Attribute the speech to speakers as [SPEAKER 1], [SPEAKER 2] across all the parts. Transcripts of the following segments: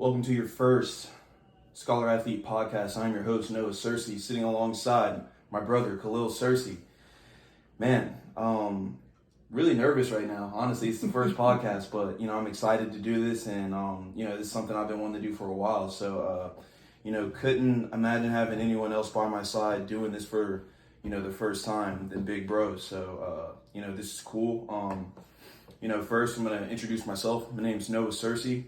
[SPEAKER 1] Welcome to your first Scholar Athlete podcast. I'm your host, Noah Searcy, sitting alongside my brother, Khalil Searcy. Man, really nervous right now. Honestly, it's the first podcast, but, I'm excited to do this, and, this is something I've been wanting to do for a while. So, couldn't imagine having anyone else by my side doing this for, the first time than Big Bro. So, this is cool. First I'm going to introduce myself. My name's Noah Searcy.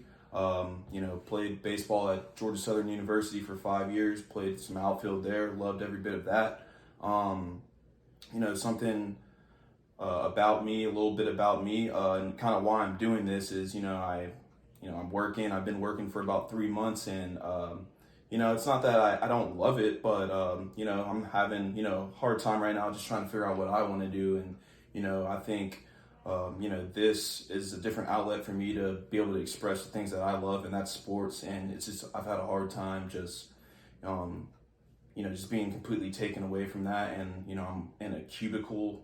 [SPEAKER 1] Played baseball at Georgia Southern University for 5 years, played some outfield there, loved every bit of that. Something about me, a little bit about me, and kind of why I'm doing this is, I'm working. I've been working for about 3 months, and, it's not that I don't love it, but, I'm having, a hard time right now just trying to figure out what I want to do. And, I think, this is a different outlet for me to be able to express the things that I love, and that's sports. And it's just, I've had a hard time just being completely taken away from that. And, I'm in a cubicle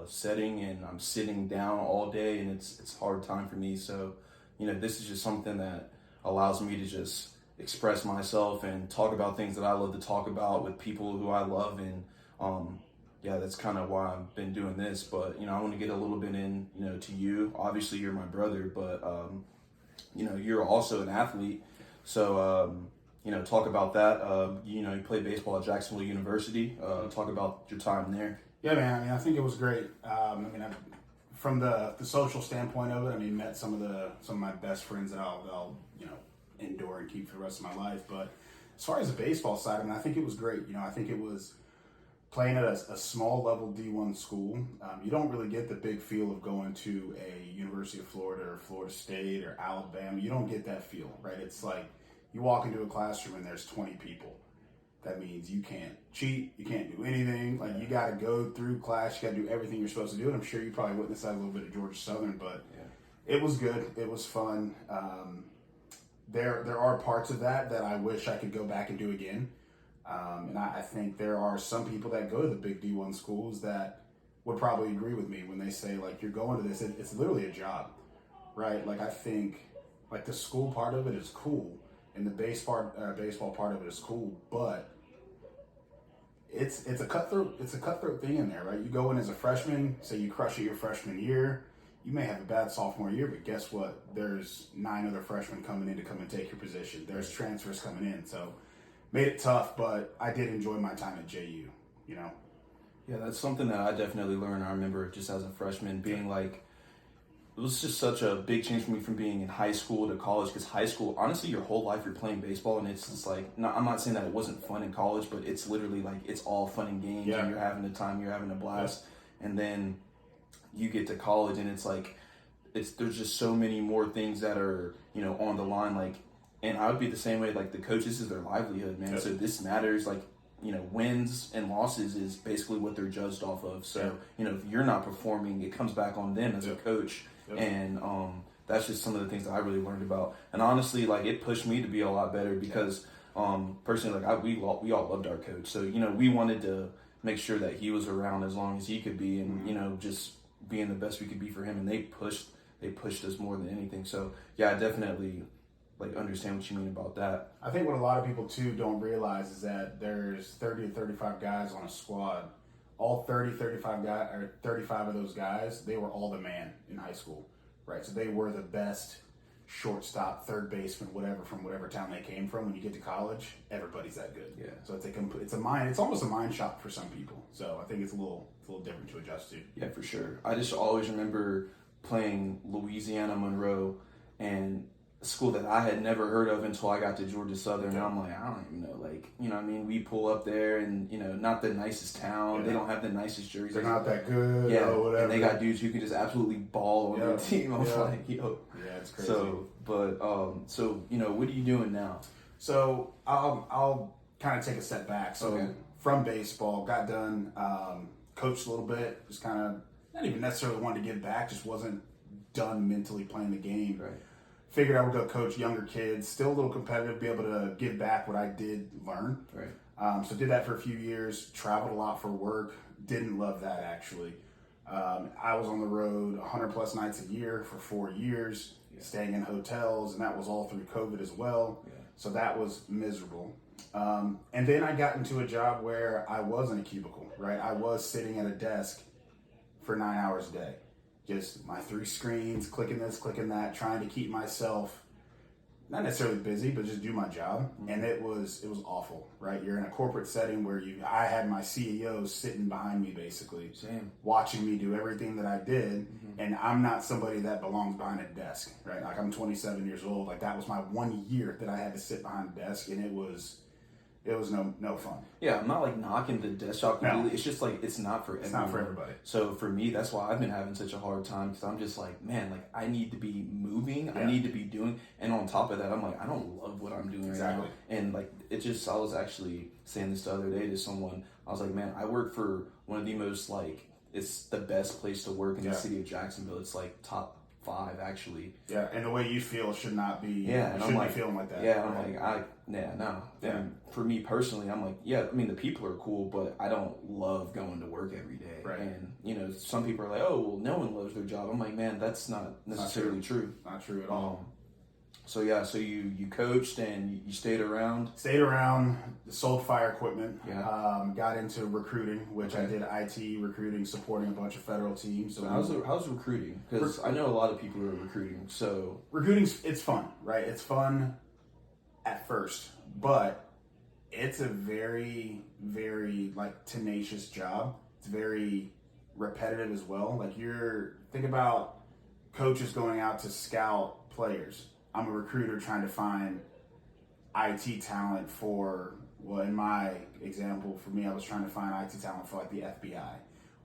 [SPEAKER 1] setting, and I'm sitting down all day, and it's a hard time for me. So, this is just something that allows me to just express myself and talk about things that I love to talk about with people who I love. And, that's kind of why I've been doing this. But, I want to get a little bit in, to you. Obviously, you're my brother, but, you're also an athlete. So, talk about that. You played baseball at Jacksonville University. Talk about your time there.
[SPEAKER 2] Yeah, man. I think it was great. From the social standpoint of it, met some of my best friends that I'll endure and keep for the rest of my life. But as far as the baseball side, I think it was great. I think it was playing at a small level D1 school. You don't really get the big feel of going to a University of Florida or Florida State or Alabama. You don't get that feel, right? It's like you walk into a classroom and there's 20 people. That means you can't cheat, you can't do anything. Like, you got to go through class, you got to do everything you're supposed to do. And I'm sure you probably witnessed that a little bit at Georgia Southern, but It was good. It was fun. There are parts of that I wish I could go back and do again. And I think there are some people that go to the big D1 schools that would probably agree with me when they say, like, you're going to this, it's literally a job, right? Like, I think, like, the school part of it is cool, and the baseball part of it is cool, but it's a cutthroat thing in there, right? You go in as a freshman, say you crush it your freshman year, you may have a bad sophomore year, but guess what? There's 9 other freshmen coming in to come and take your position. There's transfers coming in, so made it tough, but I did enjoy my time at JU,
[SPEAKER 1] Yeah, that's something that I definitely learned. I remember just as a freshman being like, it was just such a big change for me from being in high school to college, because high school, honestly, your whole life you're playing baseball, and it's just like, no, I'm not saying that it wasn't fun in college, but it's literally like, it's all fun and games, and you're having a time, you're having a blast, and then you get to college, and it's like, there's just so many more things that are, on the line, like, and I would be the same way, like, the coaches is their livelihood, man, so this matters, like, wins and losses is basically what they're judged off of. So, if you're not performing, it comes back on them as a coach. And that's just some of the things that I really learned about. And honestly, like, it pushed me to be a lot better because personally, like, we all loved our coach. So, we wanted to make sure that he was around as long as he could be, and, just being the best we could be for him. And they pushed us more than anything. So, yeah, I definitely understand what you mean about that.
[SPEAKER 2] I think what a lot of people too don't realize is that there's 30 to 35 guys on a squad. All 35 of those guys, they were all the man in high school, right? So they were the best shortstop, third baseman, whatever, from whatever town they came from. When you get to college, everybody's that good.
[SPEAKER 1] Yeah.
[SPEAKER 2] So it's almost a mind shot for some people. So I think it's a little different to adjust to.
[SPEAKER 1] Yeah, for sure. I just always remember playing Louisiana Monroe, and a school that I had never heard of until I got to Georgia Southern. And I'm like, I don't even know. Like, we pull up there, and, not the nicest town. They don't have the nicest jerseys.
[SPEAKER 2] They're not that good.
[SPEAKER 1] Yeah,
[SPEAKER 2] or whatever.
[SPEAKER 1] And they got dudes who can just absolutely ball on their team. I was like, yo.
[SPEAKER 2] Yeah, it's crazy.
[SPEAKER 1] So, but, what are you doing now?
[SPEAKER 2] So I'll kind of take a step back. So from baseball, got done, coached a little bit, just kind of not even necessarily wanted to give back, just wasn't done mentally playing the game.
[SPEAKER 1] Right.
[SPEAKER 2] Figured I would go coach younger kids, still a little competitive, be able to give back what I did learn.
[SPEAKER 1] Right.
[SPEAKER 2] So did that for a few years, traveled a lot for work, didn't love that actually. I was on the road 100 plus nights a year for 4 years. staying in hotels, and that was all through COVID as well.
[SPEAKER 1] Yeah.
[SPEAKER 2] So that was miserable. And then I got into a job where I was in a cubicle, right? I was sitting at a desk for 9 hours a day. Just my 3 screens, clicking this, clicking that, trying to keep myself not necessarily busy, but just do my job.
[SPEAKER 1] Mm-hmm.
[SPEAKER 2] And it was awful, right? You're in a corporate setting where I had my CEO sitting behind me basically,
[SPEAKER 1] Same.
[SPEAKER 2] watching me do everything that I did. And I'm not somebody that belongs behind a desk, right? Like I'm 27 years old. Like that was my 1 year that I had to sit behind a desk, and it was no fun.
[SPEAKER 1] Yeah, I'm not like knocking the desk job completely.
[SPEAKER 2] No.
[SPEAKER 1] It's just like it's not for everyone.
[SPEAKER 2] It's not for everybody.
[SPEAKER 1] So for me, that's why I've been having such a hard time, because I'm just like, man, like I need to be moving. I
[SPEAKER 2] Yeah.
[SPEAKER 1] need to be doing. And on top of that, I'm like, I don't love what I'm doing right
[SPEAKER 2] Exactly.
[SPEAKER 1] now. And like I was actually saying this the other day to someone. I was like, man, I work for one of the most like, it's the best place to work in the city of Jacksonville. It's like top 5 actually.
[SPEAKER 2] Yeah, and the way you feel should not be.
[SPEAKER 1] Yeah, and
[SPEAKER 2] you
[SPEAKER 1] I'm
[SPEAKER 2] shouldn't
[SPEAKER 1] like,
[SPEAKER 2] be feeling like that.
[SPEAKER 1] yeah, I'm
[SPEAKER 2] right?
[SPEAKER 1] like, no.
[SPEAKER 2] Yeah.
[SPEAKER 1] And for me personally, I'm like, yeah, I mean, the people are cool, but I don't love going to work every day.
[SPEAKER 2] Right.
[SPEAKER 1] And, some people are like, oh, well, no one loves their job. I'm like, man, that's not necessarily true.
[SPEAKER 2] Not true at all.
[SPEAKER 1] So you coached and you stayed around.
[SPEAKER 2] Stayed around, sold fire equipment.
[SPEAKER 1] Yeah.
[SPEAKER 2] Got into recruiting, which I did IT recruiting, supporting a bunch of federal teams.
[SPEAKER 1] So how's recruiting? Because I know a lot of people who are recruiting. So
[SPEAKER 2] recruiting, it's fun, right? It's fun at first, but it's a very, very like tenacious job. It's very repetitive as well. Like think about coaches going out to scout players. I'm a recruiter trying to find IT talent in my example, for me, I was trying to find IT talent for like the FBI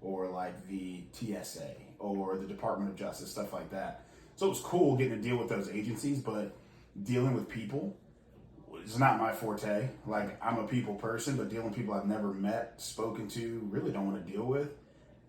[SPEAKER 2] or like the TSA or the Department of Justice, stuff like that. So it was cool getting to deal with those agencies, but dealing with people is not my forte. Like I'm a people person, but dealing with people I've never met, spoken to, really don't want to deal with,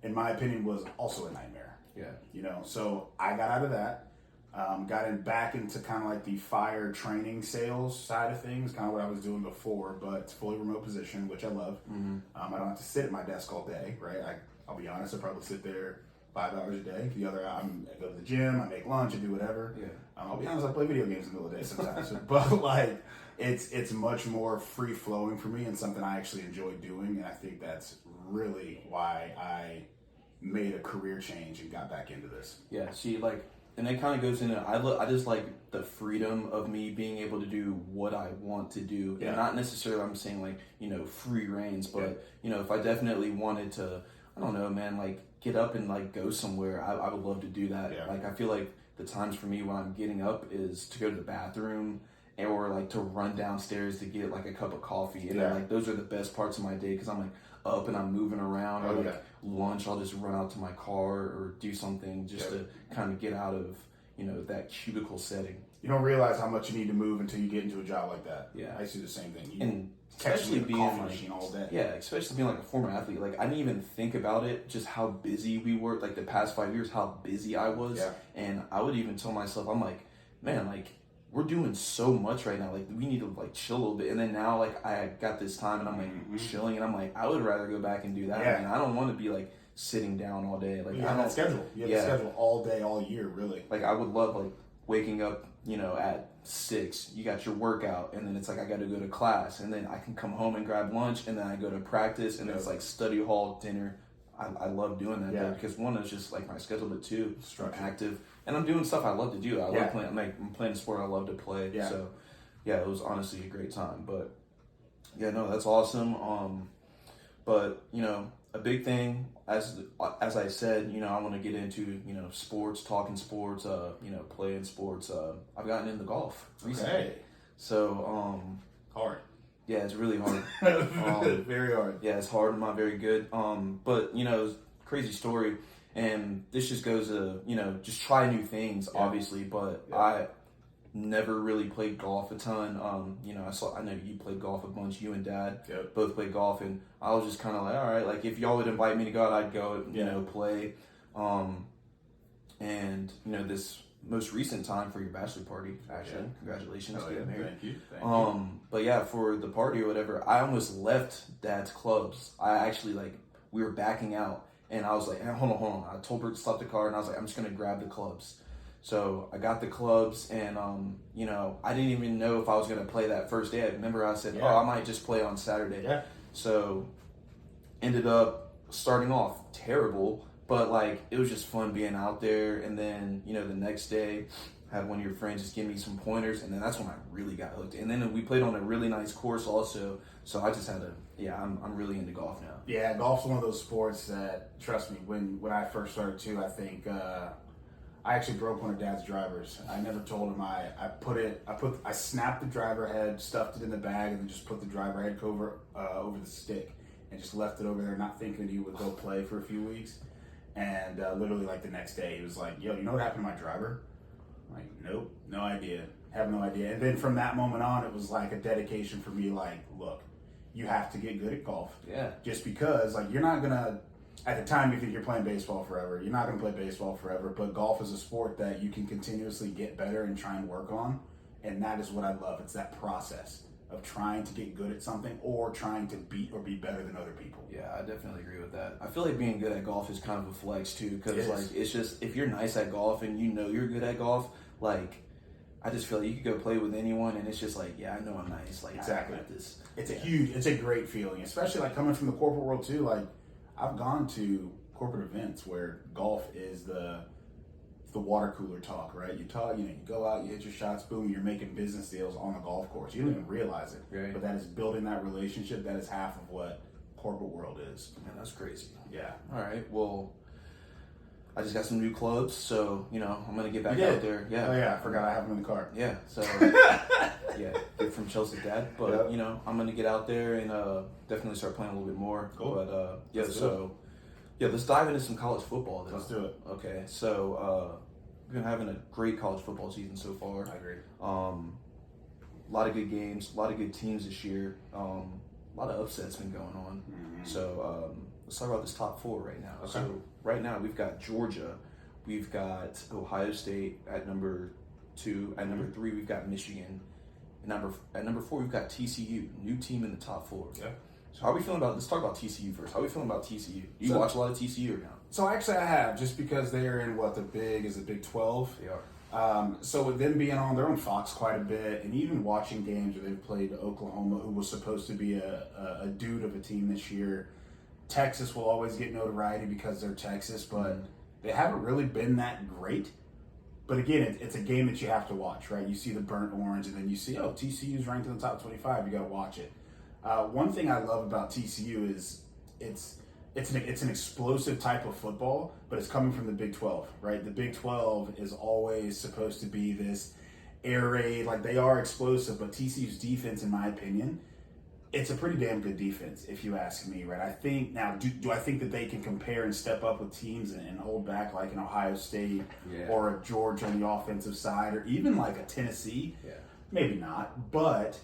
[SPEAKER 2] in my opinion, was also a nightmare.
[SPEAKER 1] yeah.
[SPEAKER 2] So I got out of that. Got back into kind of like the fire training sales side of things, kind of what I was doing before, but it's a fully remote position, which I love.
[SPEAKER 1] Mm-hmm.
[SPEAKER 2] I don't have to sit at my desk all day, right? I'll be honest, I probably sit there 5 hours a day. The other, I go to the gym, I make lunch, I do whatever.
[SPEAKER 1] Yeah.
[SPEAKER 2] I'll be honest, I play video games in the middle of the day sometimes, but like it's much more free flowing for me and something I actually enjoy doing, and I think that's really why I made a career change and got back into this.
[SPEAKER 1] Yeah. See, like. And it kind of goes into, I just like the freedom of me being able to do what I want to do.
[SPEAKER 2] Yeah.
[SPEAKER 1] And not necessarily, I'm saying like, free reigns, but, if I definitely wanted to, I don't know, man, like get up and like go somewhere, I would love to do that.
[SPEAKER 2] Yeah.
[SPEAKER 1] Like, I feel like the times for me when I'm getting up is to go to the bathroom or like to run downstairs to get like a cup of coffee. And then, like, those are the best parts of my day because I'm like up and I'm moving around or like lunch, I'll just run out to my car or do something just to kind of get out of, that cubicle setting.
[SPEAKER 2] You don't realize how much you need to move until you get into a job like that.
[SPEAKER 1] Yeah.
[SPEAKER 2] I see the same thing.
[SPEAKER 1] And
[SPEAKER 2] catch
[SPEAKER 1] especially
[SPEAKER 2] me at a
[SPEAKER 1] being
[SPEAKER 2] coffee
[SPEAKER 1] like,
[SPEAKER 2] machine all day.
[SPEAKER 1] yeah, especially being like a former athlete. Like I didn't even think about it, just how busy we were. Like the past 5 years, how busy I was.
[SPEAKER 2] Yeah.
[SPEAKER 1] And I would even tell myself, I'm like, man, like we're doing so much right now. Like we need to like chill a little bit. And then now like I got this time and I'm like chilling and I'm like, I would rather go back and do that.
[SPEAKER 2] Yeah.
[SPEAKER 1] I mean, I don't want to be like sitting down all day. Like
[SPEAKER 2] You
[SPEAKER 1] I
[SPEAKER 2] have
[SPEAKER 1] don't
[SPEAKER 2] that schedule. You have the schedule all day, all year, really.
[SPEAKER 1] Like I would love like waking up, at 6, you got your workout, and then it's like I got to go to class, and then I can come home and grab lunch, and then I go to practice, and then it's like study hall, dinner. I love doing that though, because one, it's just like my schedule, but two, I'm active, and I'm doing stuff I love to do. I love playing. I'm playing a sport I love to play.
[SPEAKER 2] Yeah.
[SPEAKER 1] So, yeah, it was honestly a great time. But yeah, no, that's awesome. But a big thing, as I said, I want to get into sports, talking sports, playing sports. I've gotten into golf recently.
[SPEAKER 2] Okay.
[SPEAKER 1] So
[SPEAKER 2] Hard.
[SPEAKER 1] yeah, it's really hard.
[SPEAKER 2] Very hard.
[SPEAKER 1] Yeah, it's hard. I'm not very good. But crazy story, and this just goes to just try new things, obviously. But I never really played golf a ton. I know you played golf a bunch. You and Dad both played golf, and I was just kind of like, all right, like if y'all would invite me to go out, I'd go, play. And this most recent time for your bachelor party, actually, congratulations, getting married.
[SPEAKER 2] Thank you.
[SPEAKER 1] But yeah, for the party or whatever, I almost left Dad's clubs. I actually we were backing out, and I was like, hey, hold on. I told her to stop the car, and I was like, I'm just gonna grab the clubs. So I got the clubs, and you know, I didn't even know if I was gonna play that first day. I remember I said,
[SPEAKER 2] Yeah.
[SPEAKER 1] "Oh, I might just play on Saturday."
[SPEAKER 2] Yeah.
[SPEAKER 1] So ended up starting off terrible, but like it was just fun being out there. And then you know, the next day, had one of your friends just give me some pointers, and then that's when I really got hooked. And then we played on a really nice course also. So I just had to, I'm really into golf now.
[SPEAKER 2] Yeah, golf's one of those sports that, trust me, when I first started too, I think I actually broke one of Dad's drivers. I never told him. I snapped the driver head, stuffed it in the bag, and then just put the driver head cover over the stick, and just left it over there, not thinking he would go play for a few weeks. And literally, like the next day, he was like, "Yo, you know what happened to my driver?" I'm like, nope, no idea, have no idea. And then from that moment on, it was like a dedication for me. Like, look, you have to get good at golf.
[SPEAKER 1] Yeah.
[SPEAKER 2] Just because, like, you're not gonna. At the time, you think you're playing baseball forever. You're not going to play baseball forever, but golf is a sport that you can continuously get better and try and work on, and that is what I love. It's that process of trying to get good at something or trying to beat or be better than other people.
[SPEAKER 1] Yeah, I definitely agree with that. I feel like being good at golf is kind of a flex too, because
[SPEAKER 2] It is.
[SPEAKER 1] like it's just if you're nice at golf and you know you're good at golf, like I just feel like you could go play with anyone and it's just like, yeah, I know I'm nice. Like
[SPEAKER 2] Exactly.
[SPEAKER 1] I got this.
[SPEAKER 2] It's a great feeling, especially like coming from the corporate world too. Like I've gone to corporate events where golf is the water cooler talk, right? You talk, you go out, you hit your shots, boom, you're making business deals on the golf course. You don't even realize it,
[SPEAKER 1] Right.
[SPEAKER 2] but that is building that relationship. That is half of what corporate world is.
[SPEAKER 1] Man, that's crazy.
[SPEAKER 2] Yeah.
[SPEAKER 1] All right, well, I just got some new clubs, so you know I'm gonna get back
[SPEAKER 2] You did?
[SPEAKER 1] out there. Yeah.
[SPEAKER 2] Oh yeah, I forgot I have them in the car.
[SPEAKER 1] Yeah. So yeah, get from Chelsea's dad, but
[SPEAKER 2] Yep.
[SPEAKER 1] you know I'm gonna get out there and definitely start playing a little bit more.
[SPEAKER 2] Cool.
[SPEAKER 1] But yeah,
[SPEAKER 2] Let's do
[SPEAKER 1] so yeah, let's dive into some college football. Then.
[SPEAKER 2] Let's do it.
[SPEAKER 1] Okay, so we've been having a great college football season so far.
[SPEAKER 2] I agree.
[SPEAKER 1] A lot of good games, a lot of good teams this year. A lot of upsets been going on.
[SPEAKER 2] Mhm.
[SPEAKER 1] So let's talk about this top four right now.
[SPEAKER 2] Okay.
[SPEAKER 1] So right now we've got Georgia, we've got Ohio State at number 2. At number 3 we've got Michigan. At number 4 we've got TCU, new team in the top 4.
[SPEAKER 2] Yeah.
[SPEAKER 1] So how are we feeling about? Let's talk about TCU first. How are we feeling about TCU? You
[SPEAKER 2] So-
[SPEAKER 1] watch a lot of TCU or no?
[SPEAKER 2] So actually, I have, just because they are in the Big 12.
[SPEAKER 1] They are.
[SPEAKER 2] So with them being on, they're on Fox quite a bit, and even watching games where they've played Oklahoma, who was supposed to be a dude of a team this year. Texas will always get notoriety because they're Texas, but they haven't really been that great. But again, it's a game that you have to watch, right? You see the burnt orange, and then you see, oh, TCU's ranked in the top 25. You got to watch it. One thing I love about TCU is it's an explosive type of football, but it's coming from the Big 12, right? The Big 12 is always supposed to be this air raid, like they are explosive, but TCU's defense, in my opinion, it's a pretty damn good defense, if you ask me, right? I think, now, do I think that they can compare and step up with teams and hold back like an Ohio State
[SPEAKER 1] Yeah.
[SPEAKER 2] or a Georgia on the offensive side, or even like a Tennessee?
[SPEAKER 1] Yeah.
[SPEAKER 2] Maybe not, but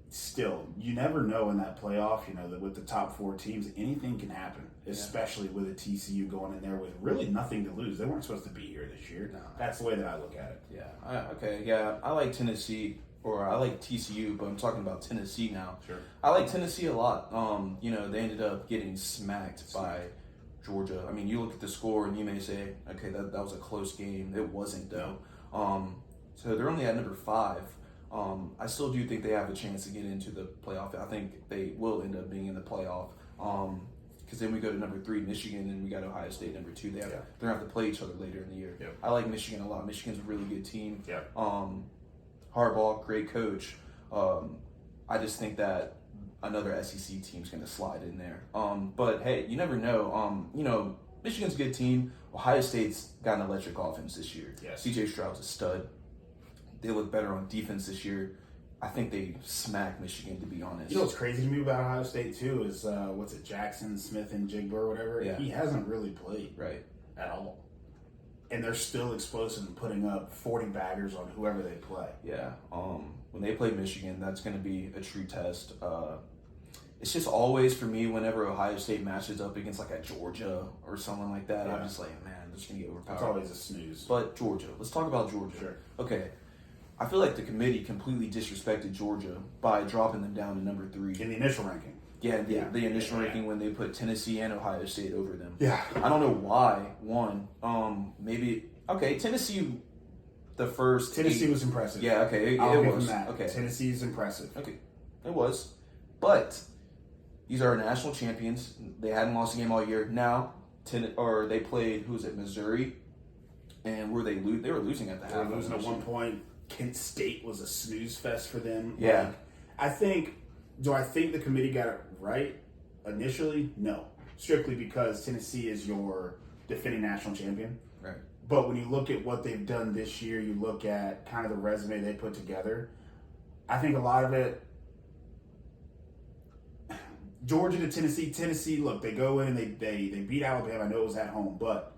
[SPEAKER 2] still, you never know in that playoff, that with the top 4 teams, anything can happen, especially with a TCU going in there with really nothing to lose. They weren't supposed to be here this year.
[SPEAKER 1] No.
[SPEAKER 2] That's the way that I look at it.
[SPEAKER 1] Yeah. I like Tennessee, or I like TCU, but I'm talking about Tennessee now.
[SPEAKER 2] Sure.
[SPEAKER 1] I like Tennessee a lot. They ended up getting smacked by Georgia. I mean, you look at the score and you may say, okay, that was a close game. It wasn't though. So they're only at number 5. I still do think they have a chance to get into the playoff. I think they will end up being in the playoff. Because then we go to number 3, Michigan, and we got Ohio State number 2. They're gonna have to play each other later in the year.
[SPEAKER 2] Yep.
[SPEAKER 1] I like Michigan a lot. Michigan's a really good team.
[SPEAKER 2] Yep.
[SPEAKER 1] Harbaugh, great coach. I just think that another SEC team's going to slide in there. But hey, you never know. Michigan's a good team. Ohio State's got an electric offense this year.
[SPEAKER 2] Yes.
[SPEAKER 1] CJ Stroud's a stud. They look better on defense this year. I think they smack Michigan, to be honest.
[SPEAKER 2] You know what's crazy to me about Ohio State, too, is, Jackson, Smith, and Jigba, whatever?
[SPEAKER 1] Yeah.
[SPEAKER 2] He hasn't really played
[SPEAKER 1] Right.
[SPEAKER 2] at all. And they're still explosive and putting up 40 baggers on whoever they play.
[SPEAKER 1] Yeah. When they play Michigan, that's going to be a true test. It's just always, for me, whenever Ohio State matches up against like a Georgia or someone like that,
[SPEAKER 2] Yeah.
[SPEAKER 1] I'm just like, man, they're just going to get overpowered.
[SPEAKER 2] It's always a snooze.
[SPEAKER 1] But Georgia, let's talk about Georgia.
[SPEAKER 2] Sure.
[SPEAKER 1] Okay. I feel like the committee completely disrespected Georgia by dropping them down to number 3.
[SPEAKER 2] In the initial ranking.
[SPEAKER 1] Yeah,
[SPEAKER 2] Yeah.
[SPEAKER 1] the initial
[SPEAKER 2] Yeah.
[SPEAKER 1] ranking when they put Tennessee and Ohio State over them.
[SPEAKER 2] Yeah.
[SPEAKER 1] I don't know why. Maybe okay. Tennessee the first
[SPEAKER 2] Tennessee
[SPEAKER 1] 8.
[SPEAKER 2] was impressive.
[SPEAKER 1] Yeah, okay,
[SPEAKER 2] I'll
[SPEAKER 1] it
[SPEAKER 2] give
[SPEAKER 1] was.
[SPEAKER 2] them that.
[SPEAKER 1] Okay.
[SPEAKER 2] Tennessee is impressive.
[SPEAKER 1] Okay, it was. But these are national champions. They hadn't lost a game all year. Now, they played, who was it, Missouri? And were they They were losing at the
[SPEAKER 2] They
[SPEAKER 1] half.
[SPEAKER 2] were losing at one point. Kent State was a snooze fest for them.
[SPEAKER 1] Yeah.
[SPEAKER 2] Do I think the committee got it right initially? No. Strictly because Tennessee is your defending national champion.
[SPEAKER 1] Right.
[SPEAKER 2] But when you look at what they've done this year, you look at kind of the resume they put together, I think a lot of it, Georgia to Tennessee, look, they go in and they beat Alabama. I know it was at home, but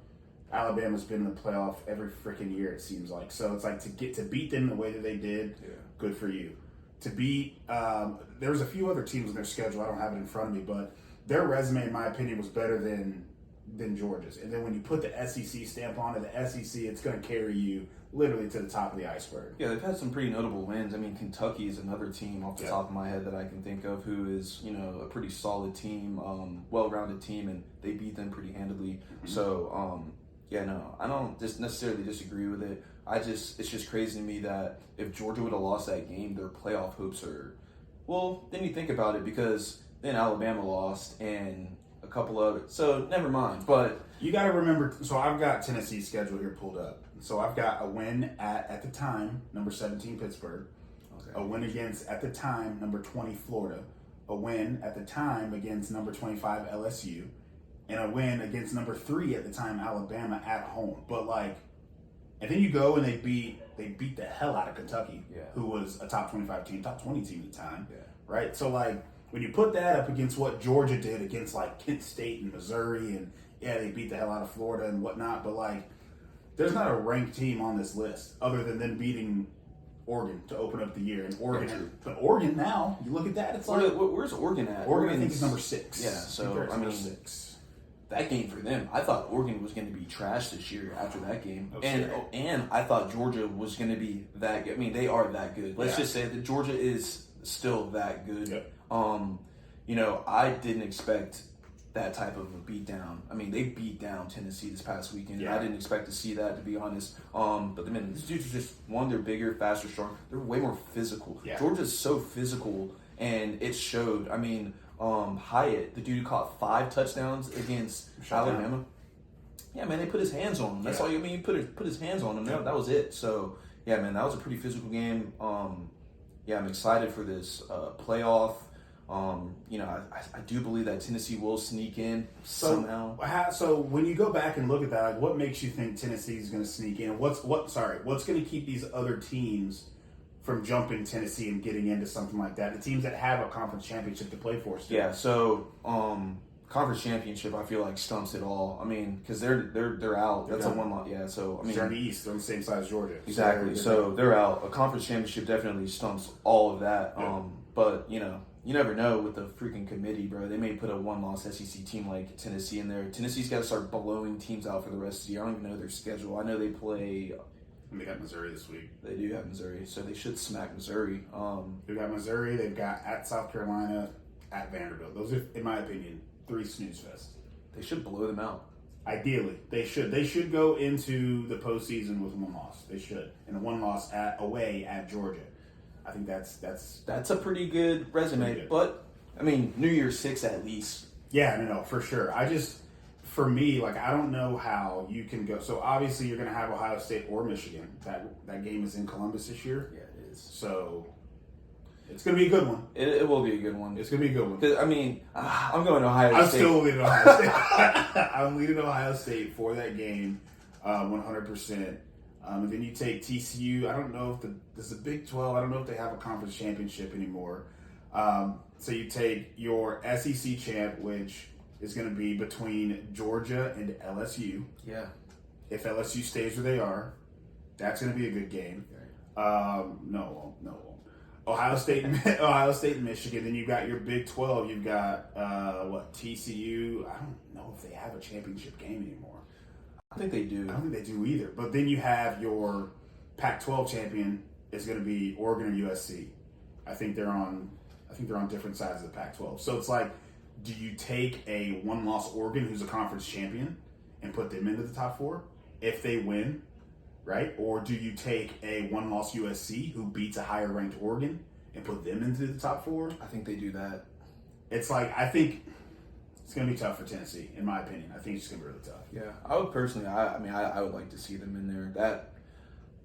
[SPEAKER 2] Alabama's been in the playoff every freaking year, it seems like. So it's like to beat them the way that they did, good for you. To beat, there was a few other teams in their schedule. I don't have it in front of me, but their resume, in my opinion, was better than Georgia's. And then when you put the SEC stamp on it, the SEC, it's going to carry you literally to the top of the iceberg.
[SPEAKER 1] Yeah, they've had some pretty notable wins. I mean, Kentucky is another team off the top of my head that I can think of who is, a pretty solid team, well-rounded team, and they beat them pretty handily. Mm-hmm. So, I don't just necessarily disagree with it. It's just crazy to me that if Georgia would have lost that game, their playoff hopes are, well, then you think about it because then Alabama lost and a couple other, so never mind. But
[SPEAKER 2] you got to remember, so I've got Tennessee's schedule here pulled up. So I've got a win at the time, number 17 Pittsburgh, a win against, at the time, number 20 Florida, a win at the time against number 25 LSU, and a win against number 3 at the time Alabama at home. But and then you go and they beat the hell out of Kentucky, who was a top 25 team, top 20 team at the time, right? So when you put that up against what Georgia did against Kent State and Missouri, and they beat the hell out of Florida and whatnot, but there's not a ranked team on this list other than them beating Oregon to open up the year. And Oregon now, you look at that, it's
[SPEAKER 1] where's Oregon at?
[SPEAKER 2] Oregon I think is number 6.
[SPEAKER 1] Yeah, so I mean, 6. That game for them, I thought Oregon was going to be trash this year after that game, and I thought Georgia was going to be that good. I mean, they are that good. Let's just say that Georgia is still that good.
[SPEAKER 2] Yep.
[SPEAKER 1] I didn't expect that type of a beatdown. I mean, they beat down Tennessee this past weekend. Yeah. I didn't expect to see that, to be honest. But these dudes are just, one, they're bigger, faster, stronger. They're way more physical. Yeah. Georgia's so physical, and it showed. I mean, Hyatt, the dude who caught 5 touchdowns against Alabama. Yeah, man, they put his hands on him. That's all you mean. You put his hands on him. Yeah. That was it. So, yeah, man, that was a pretty physical game. I'm excited for this playoff. I do believe that Tennessee will sneak in somehow.
[SPEAKER 2] So when you go back and look at that, what makes you think Tennessee is going to sneak in? What's going to keep these other teams from jumping Tennessee and getting into something like that? The teams that have a conference championship to play for still.
[SPEAKER 1] Yeah. So conference championship, I feel like stumps it all. I mean, because they're out. That's a one lot. Yeah. So I mean,
[SPEAKER 2] they're in the East. They're on the same side as Georgia.
[SPEAKER 1] Exactly. So they're out. A conference championship definitely stumps all of that. Yeah. But you never know with the freaking committee, bro. They may put a one-loss SEC team like Tennessee in there. Tennessee's got to start blowing teams out for the rest of the year. I don't even know their schedule. I know they play.
[SPEAKER 2] And they got Missouri this week.
[SPEAKER 1] They do have Missouri, so they should smack Missouri.
[SPEAKER 2] They've got Missouri. They've got at South Carolina, at Vanderbilt. Those are, in my opinion, 3 snooze fest.
[SPEAKER 1] They should blow them out.
[SPEAKER 2] Ideally, they should. They should go into the postseason with 1 loss. They should, and a 1 loss away at Georgia. I think that's
[SPEAKER 1] a pretty good resume. Pretty good. But I mean, New Year's 6 at least.
[SPEAKER 2] Yeah, no, for sure. For me, I don't know how you can go. So obviously, you're going to have Ohio State or Michigan. That game is in Columbus this year.
[SPEAKER 1] Yeah, it is.
[SPEAKER 2] So it's going to be a good one.
[SPEAKER 1] It will be a good one.
[SPEAKER 2] It's going to be a good one.
[SPEAKER 1] Because I mean, I'm going to Ohio State.
[SPEAKER 2] I'm still leading Ohio State. I'm leading Ohio State for that game, 100%. And then you take TCU. I don't know if this is the Big 12. I don't know if they have a conference championship anymore. So you take your SEC champ, which is going to be between Georgia and LSU.
[SPEAKER 1] Yeah.
[SPEAKER 2] If LSU stays where they are, that's going to be a good game. No, it won't. Ohio State and Michigan. Then you've got your Big 12. You've got TCU. I don't know if they have a championship game anymore.
[SPEAKER 1] I think they do.
[SPEAKER 2] I don't think they do either. But then you have your Pac-12 champion is going to be Oregon or USC. I think they're on different sides of the Pac-12. So it's do you take a 1-loss Oregon who's a conference champion and put them into the top 4 if they win? right? Or do you take a one-loss USC who beats a higher-ranked Oregon and put them into the top 4?
[SPEAKER 1] I think they do that.
[SPEAKER 2] It's like, I think it's going to be tough for Tennessee, in my opinion. I think it's going to be really tough.
[SPEAKER 1] Yeah, I would personally. I would like to see them in there.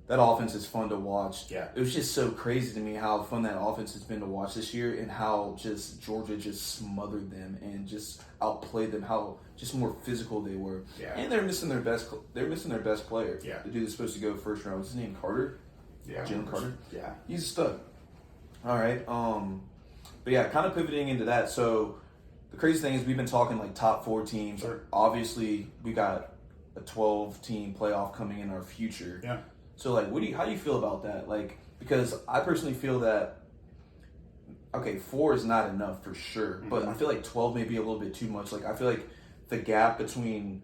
[SPEAKER 1] That offense is fun to watch.
[SPEAKER 2] Yeah.
[SPEAKER 1] It was just so crazy to me how fun that offense has been to watch this year, and how just Georgia just smothered them and just outplayed them. How just more physical they were.
[SPEAKER 2] Yeah.
[SPEAKER 1] And they're missing their best. They're missing their best player.
[SPEAKER 2] Yeah.
[SPEAKER 1] The dude that's supposed to go first round. What's his name? Carter.
[SPEAKER 2] Yeah.
[SPEAKER 1] Jalen Carter.
[SPEAKER 2] Yeah.
[SPEAKER 1] He's a stud. All right. But yeah, kind of pivoting into that. So the crazy thing is we've been talking like top 4 teams.
[SPEAKER 2] Sure.
[SPEAKER 1] Obviously, we got a 12-team playoff coming in our future.
[SPEAKER 2] Yeah.
[SPEAKER 1] So like, how do you feel about that? Like, because I personally feel that, okay, 4 is not enough for sure, but I feel like 12 may be a little bit too much. Like, I feel like the gap between,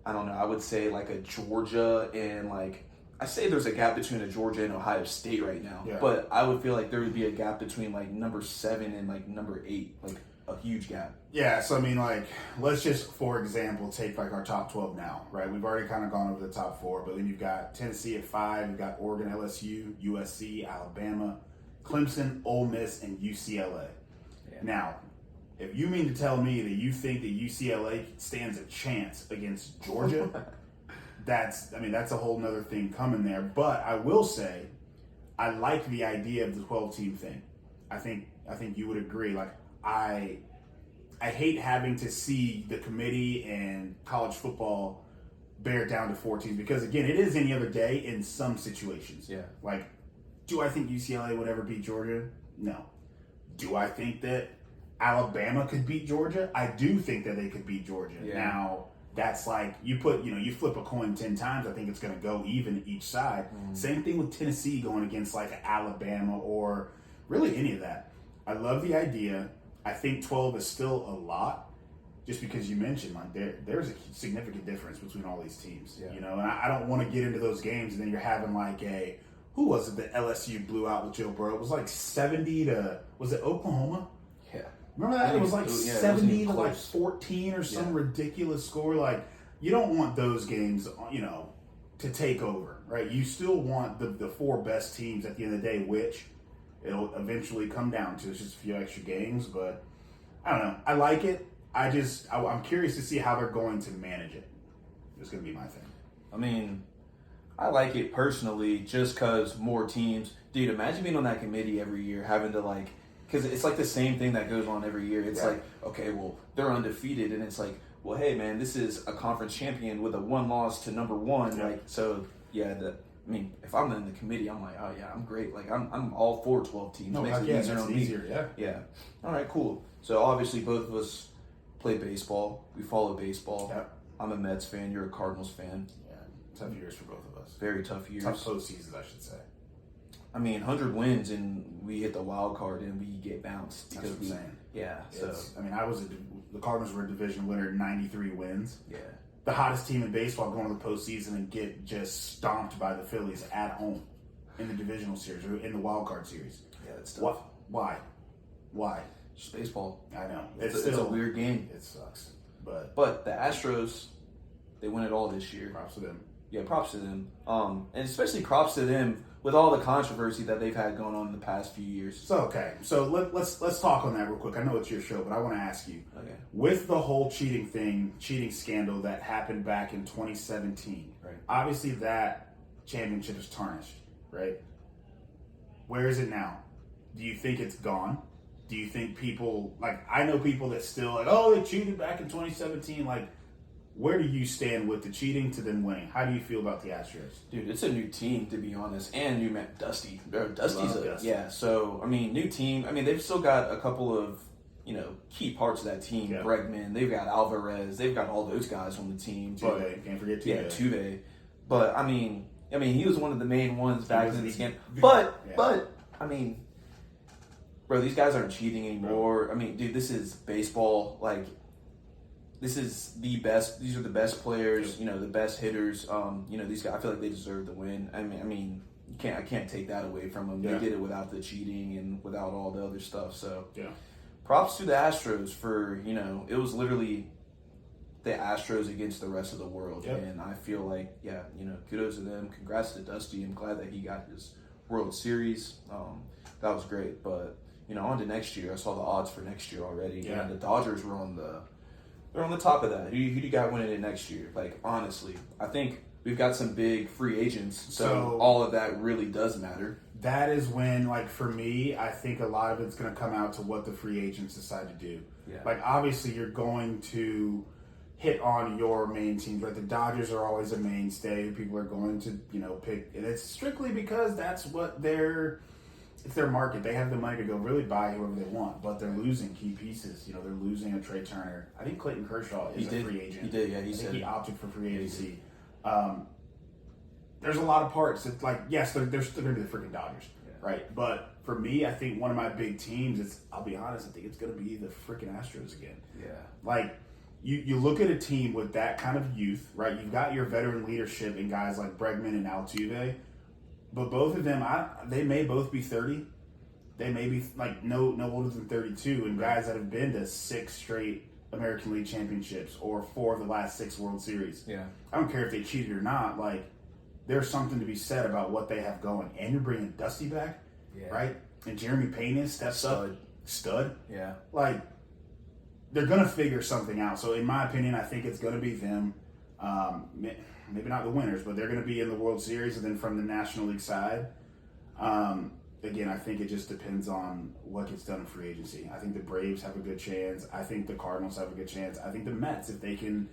[SPEAKER 1] I don't know, I would say like a Georgia and like, I say there's a gap between a Georgia and Ohio State right now,
[SPEAKER 2] Yeah.
[SPEAKER 1] but I would feel like there would be a gap between like number 7 and like number 8, like a huge gap.
[SPEAKER 2] Yeah, so I mean, like, let's just, for example, take like our top 12 now, right? We've already kind of gone over the top 4, but then you've got Tennessee at 5, you've got Oregon, LSU, USC, Alabama, Clemson, Ole Miss, and UCLA.
[SPEAKER 1] Yeah.
[SPEAKER 2] Now, if you mean to tell me that you think that UCLA stands a chance against Georgia, that's a whole nother thing coming there. But I will say, I like the idea of the 12-team thing. I think you would agree. Like, I hate having to see the committee and college football bear down to 4 teams because, again, it is any other day in some situations.
[SPEAKER 1] Yeah.
[SPEAKER 2] Like, do I think UCLA would ever beat Georgia? No. Do I think that Alabama could beat Georgia? I do think that they could beat Georgia.
[SPEAKER 1] Yeah.
[SPEAKER 2] Now, that's like, you flip a coin 10 times, I think it's going to go even each side. Same thing with Tennessee going against like Alabama or really any of that. I love the idea. I think 12 is still a lot, just because you mentioned like there's a significant difference between all these teams.
[SPEAKER 1] Yeah.
[SPEAKER 2] You know, and I don't want to get into those games and then you're having like who was it that LSU blew out with Joe Burrow? It was like 70 to, was it Oklahoma?
[SPEAKER 1] Yeah.
[SPEAKER 2] Remember that? It was like
[SPEAKER 1] it
[SPEAKER 2] 70 to
[SPEAKER 1] wasn't
[SPEAKER 2] like
[SPEAKER 1] close.
[SPEAKER 2] 14 or some ridiculous score. Like, you don't want those games, to take over, right? You still want the 4 best teams at the end of the day, which it'll eventually come down to. It's just a few extra games, but I don't know. I like it. I'm curious to see how they're going to manage it. It's going to be my thing.
[SPEAKER 1] I mean, I like it personally just because more teams. Dude, imagine being on that committee every year, having to like, because it's like the same thing that goes on every year. It's like, okay, well, they're undefeated, and it's like, well, hey, man, this is a conference champion with a 1 loss to number 1.
[SPEAKER 2] Yeah.
[SPEAKER 1] Like, so, yeah, if I'm in the committee, I'm like, oh, yeah, I'm great. Like, I'm all for 12 teams.
[SPEAKER 2] No,
[SPEAKER 1] Makes it
[SPEAKER 2] yeah,
[SPEAKER 1] easier
[SPEAKER 2] that's
[SPEAKER 1] on me.
[SPEAKER 2] easier, yeah.
[SPEAKER 1] Yeah. All right, cool. So, obviously, both of us play baseball. We follow baseball.
[SPEAKER 2] Yeah.
[SPEAKER 1] I'm a Mets fan. You're a Cardinals fan.
[SPEAKER 2] Yeah, tough years for both of us.
[SPEAKER 1] Very tough years.
[SPEAKER 2] Tough postseasons, I should say.
[SPEAKER 1] I mean, 100 wins and we hit the wild card and we get bounced
[SPEAKER 2] That's
[SPEAKER 1] because
[SPEAKER 2] what I'm saying.
[SPEAKER 1] Yeah. So
[SPEAKER 2] the Cardinals were a division winner, 93 wins.
[SPEAKER 1] yeah.
[SPEAKER 2] The hottest team in baseball going to the postseason and get just stomped by the Phillies at home in the divisional series or in the wild card series.
[SPEAKER 1] Yeah, that's tough.
[SPEAKER 2] What? Why?
[SPEAKER 1] Just baseball.
[SPEAKER 2] I know
[SPEAKER 1] It's a weird game.
[SPEAKER 2] It sucks, but
[SPEAKER 1] But the Astros, they win it all this year.
[SPEAKER 2] props to them.
[SPEAKER 1] Yeah, props to them. And especially props to them with all the controversy that they've had going on in the past few years.
[SPEAKER 2] So let's talk on that real quick. I know it's your show, but I want to ask you.
[SPEAKER 1] Okay.
[SPEAKER 2] With the whole cheating scandal that happened back in 2017,
[SPEAKER 1] Right.
[SPEAKER 2] obviously that championship is tarnished, right? Where is it now? Do you think it's gone? Do you think people, like, I know people that still, like, oh, they cheated back in 2017. Like, where do you stand with the cheating to them winning? How do you feel about the Astros?
[SPEAKER 1] Dude, it's a new team, to be honest, and new man, Dusty. Dusty's
[SPEAKER 2] Love Dusty.
[SPEAKER 1] yeah. So I mean, new team. I mean, they've still got a couple of key parts of that team.
[SPEAKER 2] Yeah.
[SPEAKER 1] Bregman, they've got Alvarez, they've got all those guys on the team.
[SPEAKER 2] Tuve, can't forget Tuve.
[SPEAKER 1] Yeah, Tuve. But I mean, he was one of the main ones back in the game.
[SPEAKER 2] Yeah.
[SPEAKER 1] But I mean, bro, these guys aren't cheating anymore. I mean, dude, this is baseball. Like, this is the best. These are the best players. The best hitters. These guys. I feel like they deserve the win. I mean, I can't take that away from them.
[SPEAKER 2] Yeah.
[SPEAKER 1] They did it without the cheating and without all the other stuff. So,
[SPEAKER 2] Yeah.
[SPEAKER 1] props to the Astros for it was literally the Astros against the rest of the world.
[SPEAKER 2] Yep.
[SPEAKER 1] And I feel like, yeah, kudos to them. Congrats to Dusty. I'm glad that he got his World Series. That was great. But, on to next year. I saw the odds for next year already.
[SPEAKER 2] Yeah.
[SPEAKER 1] And the Dodgers were they're on the top of that. Who do you got winning it next year? Like, honestly, I think we've got some big free agents. So all of that really does matter.
[SPEAKER 2] That is when, like, for me, I think a lot of it's going to come out to what the free agents decide to do.
[SPEAKER 1] Yeah.
[SPEAKER 2] Like, obviously, you're going to hit on your main teams, right? The Dodgers are always a mainstay. People are going to, pick, and it's strictly because that's what it's their market. They have the money to go really buy whoever they want, but they're losing key pieces. They're losing a Trey Turner. I think Clayton Kershaw is a free agent.
[SPEAKER 1] He did, yeah.
[SPEAKER 2] I think he opted for free agency. There's a lot of parts. It's like, yes, they're going to be the freaking Dodgers, right? But for me, I think one of my big teams, I'll be honest, I think it's going to be the freaking Astros again.
[SPEAKER 1] Yeah.
[SPEAKER 2] Like, you look at a team with that kind of youth, right? You've got your veteran leadership in guys like Bregman and Altuve, but both of them, they may both be 30. They may be like no older than 32, and guys that have been to 6 straight American League championships or 4 of the last 6 World Series.
[SPEAKER 1] Yeah.
[SPEAKER 2] I don't care if they cheated or not. Like, there's something to be said about what they have going. And you're bringing Dusty back, right? And Jeremy Pena steps up. Stud.
[SPEAKER 1] Yeah.
[SPEAKER 2] Like, they're going to figure something out. So, in my opinion, I think it's going to be them. Maybe not the winners, but they're going to be in the World Series. And then from the National League side, again, I think it just depends on what gets done in free agency. I think the Braves have a good chance. I think the Cardinals have a good chance. I think the Mets, if they can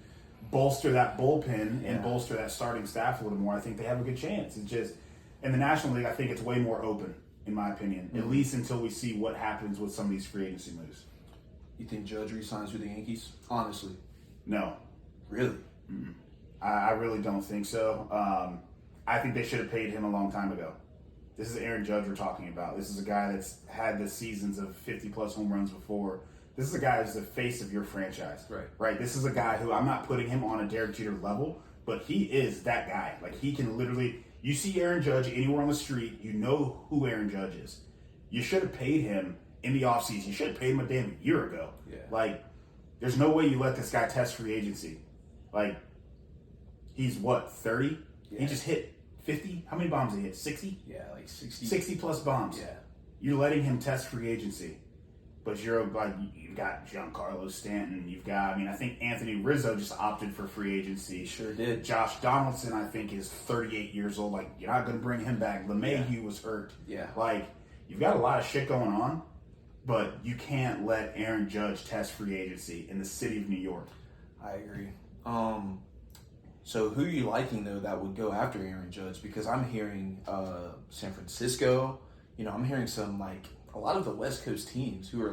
[SPEAKER 2] bolster that bullpen and bolster that starting staff a little more, I think they have a good chance. It's just, in the National League, I think it's way more open, in my opinion, at least until we see what happens with some of these free agency moves.
[SPEAKER 1] You think Judge resigns with the Yankees? Honestly.
[SPEAKER 2] No.
[SPEAKER 1] Really?
[SPEAKER 2] Mm-mm. I really don't think so. I think they should have paid him a long time ago. This is Aaron Judge we're talking about. This is a guy that's had the seasons of 50-plus home runs before. This is a guy who's the face of your franchise. Right? This is a guy who, I'm not putting him on a Derek Jeter level, but he is that guy. Like, he can literally, you see Aaron Judge anywhere on the street, you know who Aaron Judge is. You should have paid him in the offseason. You should have paid him a damn year ago.
[SPEAKER 1] Yeah.
[SPEAKER 2] Like, there's no way you let this guy test free agency. Like, he's what, 30? Yeah. He just hit 50? How many bombs did he hit? 60?
[SPEAKER 1] Yeah, like 60.
[SPEAKER 2] 60 plus bombs.
[SPEAKER 1] Yeah.
[SPEAKER 2] You're letting him test free agency. But you've got Giancarlo Stanton. I think Anthony Rizzo just opted for free agency.
[SPEAKER 1] Sure did.
[SPEAKER 2] Josh Donaldson, I think, is 38 years old. Like, you're not going to bring him back. LeMahieu was hurt.
[SPEAKER 1] Yeah.
[SPEAKER 2] Like, you've got a lot of shit going on, but you can't let Aaron Judge test free agency in the city of New York.
[SPEAKER 1] I agree. So who are you liking, though, that would go after Aaron Judge? Because I'm hearing San Francisco. I'm hearing a lot of the West Coast teams who are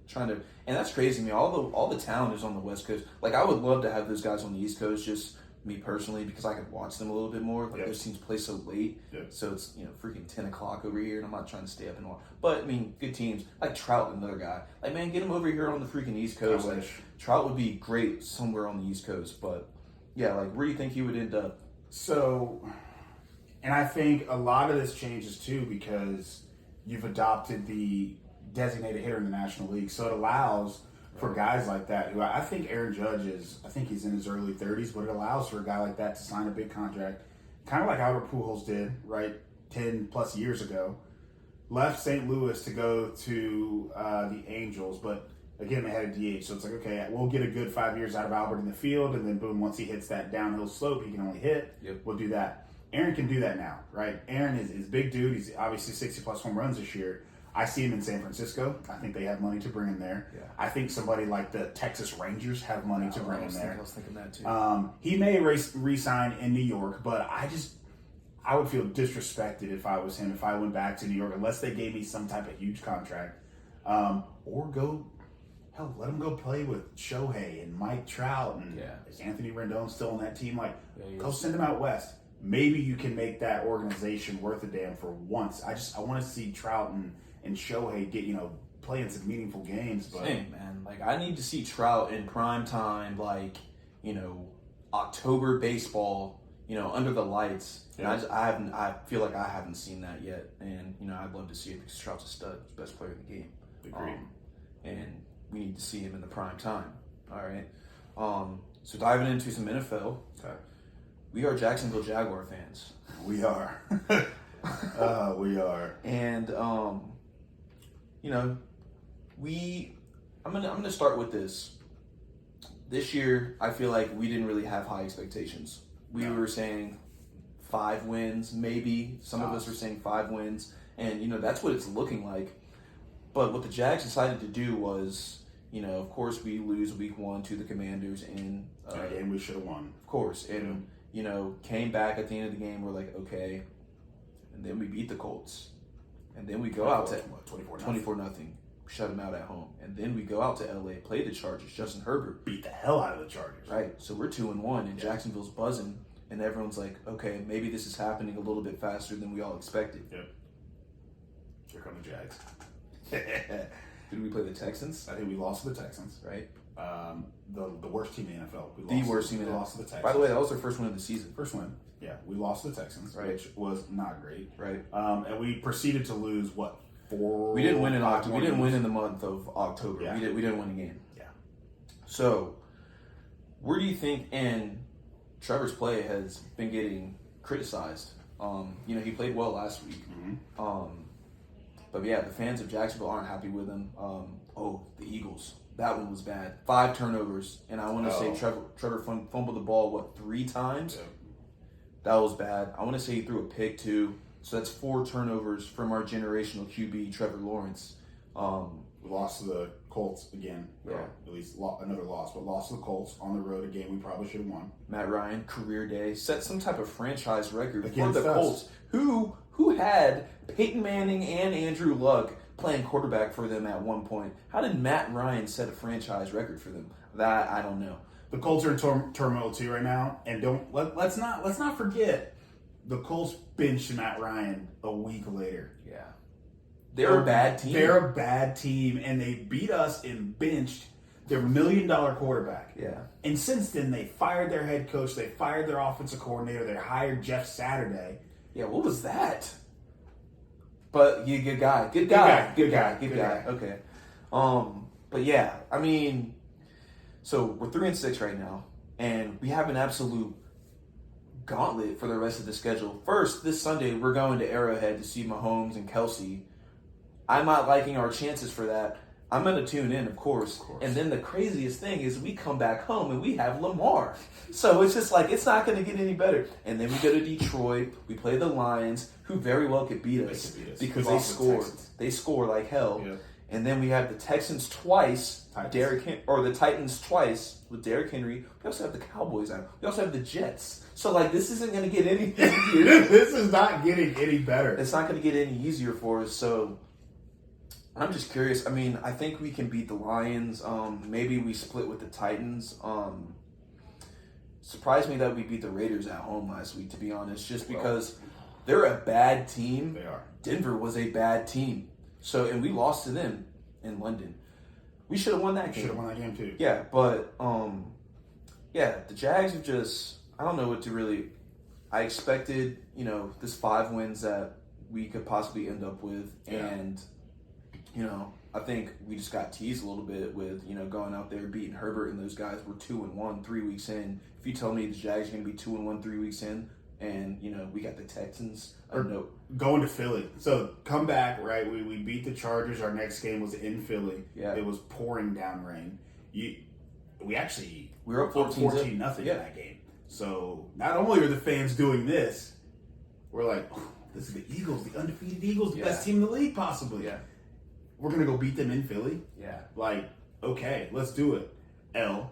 [SPEAKER 1] trying to, and that's crazy to me. All the talent is on the West Coast. Like, I would love to have those guys on the East Coast, just me personally, because I could watch them a little bit more. Like, those teams play so late, so it's freaking 10 o'clock over here, and I'm not trying to stay up and watch. But I mean, good teams like Trout, another guy. Like, man, get him over here on the freaking East Coast. Like, Trout would be great somewhere on the East Coast, but yeah, like, where do you think he would end up?
[SPEAKER 2] So, and I think a lot of this changes too because you've adopted the designated hitter in the National League. So it allows for guys like that, who I think Aaron Judge he's in his early 30s, but it allows for a guy like that to sign a big contract, kind of like Albert Pujols did, right, 10 plus years ago. Left St. Louis to go to the Angels, but again, they had a DH. So it's like, okay, we'll get a good 5 years out of Albert in the field, and then boom, once he hits that downhill slope, he can only hit. We'll do that. Aaron can do that now, right? Aaron is big dude. He's obviously 60-plus home runs this year. I see him in San Francisco. I think they have money to bring him there. Yeah. I think somebody like the Texas Rangers have money to bring him there.
[SPEAKER 1] I was thinking that too.
[SPEAKER 2] He may re-sign in New York, but I would feel disrespected if I was him, if I went back to New York, unless they gave me some type of huge contract. Or let him go play with Shohei and Mike Trout and is Anthony Rendon still on that team? Go send him out west. Maybe you can make that organization worth a damn for once. I want to see Trout and Shohei get, playing some meaningful games. But
[SPEAKER 1] same, man. Like, I need to see Trout in prime time, October baseball, under the lights.
[SPEAKER 2] Yeah.
[SPEAKER 1] And I feel like I haven't seen that yet. And, I'd love to see it because Trout's a stud, best player in the game.
[SPEAKER 2] Agreed.
[SPEAKER 1] And we need to see him in the prime time. All right. So diving into some NFL,
[SPEAKER 2] Okay.
[SPEAKER 1] we are Jacksonville Jaguar fans.
[SPEAKER 2] We are. We are.
[SPEAKER 1] And you know, I'm gonna start with this. This year, I feel like we didn't really have high expectations. We
[SPEAKER 2] No.
[SPEAKER 1] were saying 5 wins, maybe. Some of us were saying 5 wins, and that's what it's looking like. But what the Jags decided to do was, of course, we lose week 1 to the Commanders, and
[SPEAKER 2] And we should have won.
[SPEAKER 1] of course, and came back at the end of the game. We're like, okay, and then we beat the Colts, and then we go out to 24-0. Shut them out at home, and then we go out to LA, play the Chargers. Justin Herbert
[SPEAKER 2] Beat the hell out of the Chargers.
[SPEAKER 1] right. So we're 2-1, and Jacksonville's buzzing, and everyone's like, okay, maybe this is happening a little bit faster than we all expected.
[SPEAKER 2] Yep. Here come the Jags.
[SPEAKER 1] Did we play the Texans?
[SPEAKER 2] I think we lost to the Texans.
[SPEAKER 1] Right.
[SPEAKER 2] The worst team in the NFL.
[SPEAKER 1] The worst team in
[SPEAKER 2] We
[SPEAKER 1] the
[SPEAKER 2] lost to the Texans.
[SPEAKER 1] By the way, that was their first win of the season.
[SPEAKER 2] First win. Yeah, we lost to the Texans,
[SPEAKER 1] Right.
[SPEAKER 2] which was not great.
[SPEAKER 1] Right.
[SPEAKER 2] And we proceeded to lose four.
[SPEAKER 1] We didn't win in
[SPEAKER 2] 5
[SPEAKER 1] October.
[SPEAKER 2] more
[SPEAKER 1] We didn't win
[SPEAKER 2] games?
[SPEAKER 1] in the month of October.
[SPEAKER 2] Yeah.
[SPEAKER 1] We didn't win a game.
[SPEAKER 2] Yeah.
[SPEAKER 1] So, where do you think? And Trevor's play has been getting criticized. He played well last week.
[SPEAKER 2] Mm-hmm.
[SPEAKER 1] But yeah, the fans of Jacksonville aren't happy with him. The Eagles. That one was bad. 5 turnovers, and I want to say Trevor fumbled the ball 3 times.
[SPEAKER 2] Yeah.
[SPEAKER 1] That was bad. I want to say he threw a pick too. So that's 4 turnovers from our generational QB, Trevor Lawrence.
[SPEAKER 2] We lost to the Colts again.
[SPEAKER 1] Yeah.
[SPEAKER 2] Or at least another loss, but lost to the Colts on the road, a game we probably should have won.
[SPEAKER 1] Matt Ryan, career day, set some type of franchise record
[SPEAKER 2] Against
[SPEAKER 1] for the
[SPEAKER 2] us.
[SPEAKER 1] Colts, who had Peyton Manning and Andrew Luck playing quarterback for them at one point. How did Matt Ryan set a franchise record for them? That I don't know.
[SPEAKER 2] The Colts are in turmoil too right now, and let's not forget the Colts benched Matt Ryan a week later.
[SPEAKER 1] Yeah, they're a bad team.
[SPEAKER 2] They're a bad team, and they beat us and benched their $1 million quarterback.
[SPEAKER 1] Yeah.
[SPEAKER 2] And since then, they fired their head coach, they fired their offensive coordinator, they hired Jeff Saturday.
[SPEAKER 1] Yeah, what was that? But you good guy. Good
[SPEAKER 2] guy.
[SPEAKER 1] guy. Okay. But yeah, I mean, so we're 3-6 right now, and we have an absolute gauntlet for the rest of the schedule. First, this Sunday we're going to Arrowhead to see Mahomes and Kelsey. I'm not liking our chances for that. I'm going to tune in, of course. And then the craziest thing is we come back home and we have Lamar. So it's just like, it's not going to get any better. And then we go to Detroit. We play the Lions, who very well could beat us,
[SPEAKER 2] They could beat us.
[SPEAKER 1] because
[SPEAKER 2] We
[SPEAKER 1] they
[SPEAKER 2] lost to the
[SPEAKER 1] score.
[SPEAKER 2] Texans.
[SPEAKER 1] They score like hell.
[SPEAKER 2] Yeah.
[SPEAKER 1] And then we have the Texans twice,
[SPEAKER 2] Titans.
[SPEAKER 1] the Titans twice with Derrick Henry. We also have the Cowboys out. We also have the Jets. So like, this isn't going to get any easier.
[SPEAKER 2] This is not getting any better.
[SPEAKER 1] It's not going to get any easier for us. So I'm just curious. I mean, I think we can beat the Lions. Maybe we split with the Titans. Surprised me that we beat the Raiders at home last week, to be honest, just because they're a bad team.
[SPEAKER 2] They are.
[SPEAKER 1] Denver was a bad team. So, and we lost to them in London. We should have won that game.
[SPEAKER 2] Should have won that game too.
[SPEAKER 1] Yeah, but the Jags have just, I don't know what to really. I expected, this 5 wins that we could possibly end up with, and I think we just got teased a little bit with going out there beating Herbert and those guys. Were 2-1 3 weeks in. If you tell me the Jags are going to be 2-1 3 weeks in, and we got the Texans,
[SPEAKER 2] Going to Philly. So come back, right? We beat the Chargers. Our next game was in Philly.
[SPEAKER 1] Yeah.
[SPEAKER 2] It was pouring down rain. We
[SPEAKER 1] were up 14
[SPEAKER 2] nothing
[SPEAKER 1] Yeah.
[SPEAKER 2] in that game. So not only are the fans doing this, we're like, oh, this is the Eagles, the undefeated Eagles, the best team in the league possibly.
[SPEAKER 1] Yeah.
[SPEAKER 2] We're gonna go beat them in Philly.
[SPEAKER 1] Yeah.
[SPEAKER 2] Like, okay, let's do it. L.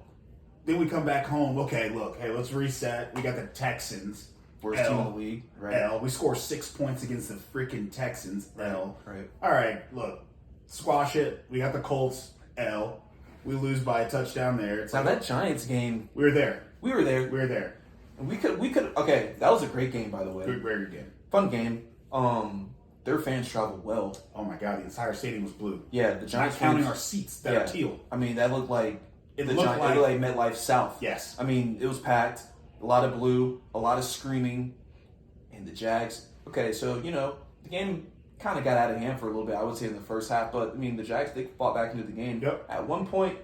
[SPEAKER 2] Then we come back home. Okay, look, hey, let's reset. We got the Texans.
[SPEAKER 1] Worst team in the league, right?
[SPEAKER 2] L. We score 6 points against the freaking Texans. L.
[SPEAKER 1] Right.
[SPEAKER 2] All right, look, squash it. We got the Colts. L. We lose by a touchdown there. It's
[SPEAKER 1] Now
[SPEAKER 2] like,
[SPEAKER 1] that Giants game,
[SPEAKER 2] we were there.
[SPEAKER 1] we were there.
[SPEAKER 2] We were there.
[SPEAKER 1] And we could. Okay, that was a great game, by the way.
[SPEAKER 2] Good, very good game.
[SPEAKER 1] Fun game. Their fans traveled well.
[SPEAKER 2] Oh my God, the entire stadium was blue.
[SPEAKER 1] Yeah, the
[SPEAKER 2] Not
[SPEAKER 1] Giants
[SPEAKER 2] counting
[SPEAKER 1] fans,
[SPEAKER 2] our seats that are teal.
[SPEAKER 1] I mean, that looked like
[SPEAKER 2] It
[SPEAKER 1] the
[SPEAKER 2] looked
[SPEAKER 1] Giants, it looked like MetLife South.
[SPEAKER 2] Yes.
[SPEAKER 1] I mean, it was packed. A lot of blue, a lot of screaming, and the Jags. Okay, so the game kind of got out of hand for a little bit. I would say in the first half, but I mean, the Jags, they fought back into the game.
[SPEAKER 2] Yep.
[SPEAKER 1] At one point,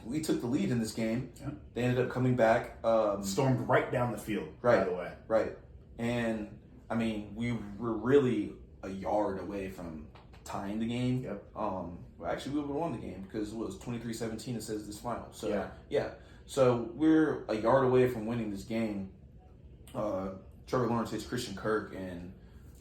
[SPEAKER 1] we took the lead in this game.
[SPEAKER 2] Yeah.
[SPEAKER 1] They ended up coming back.
[SPEAKER 2] Stormed right down the field,
[SPEAKER 1] Right.
[SPEAKER 2] by the way.
[SPEAKER 1] Right. And, I mean, we were really a yard away from tying the game.
[SPEAKER 2] Yep.
[SPEAKER 1] Well, actually, we would have won the game because it was 23-17. It says this final. So,
[SPEAKER 2] Yeah.
[SPEAKER 1] yeah. So, we're a yard away from winning this game. Trevor Lawrence hits Christian Kirk and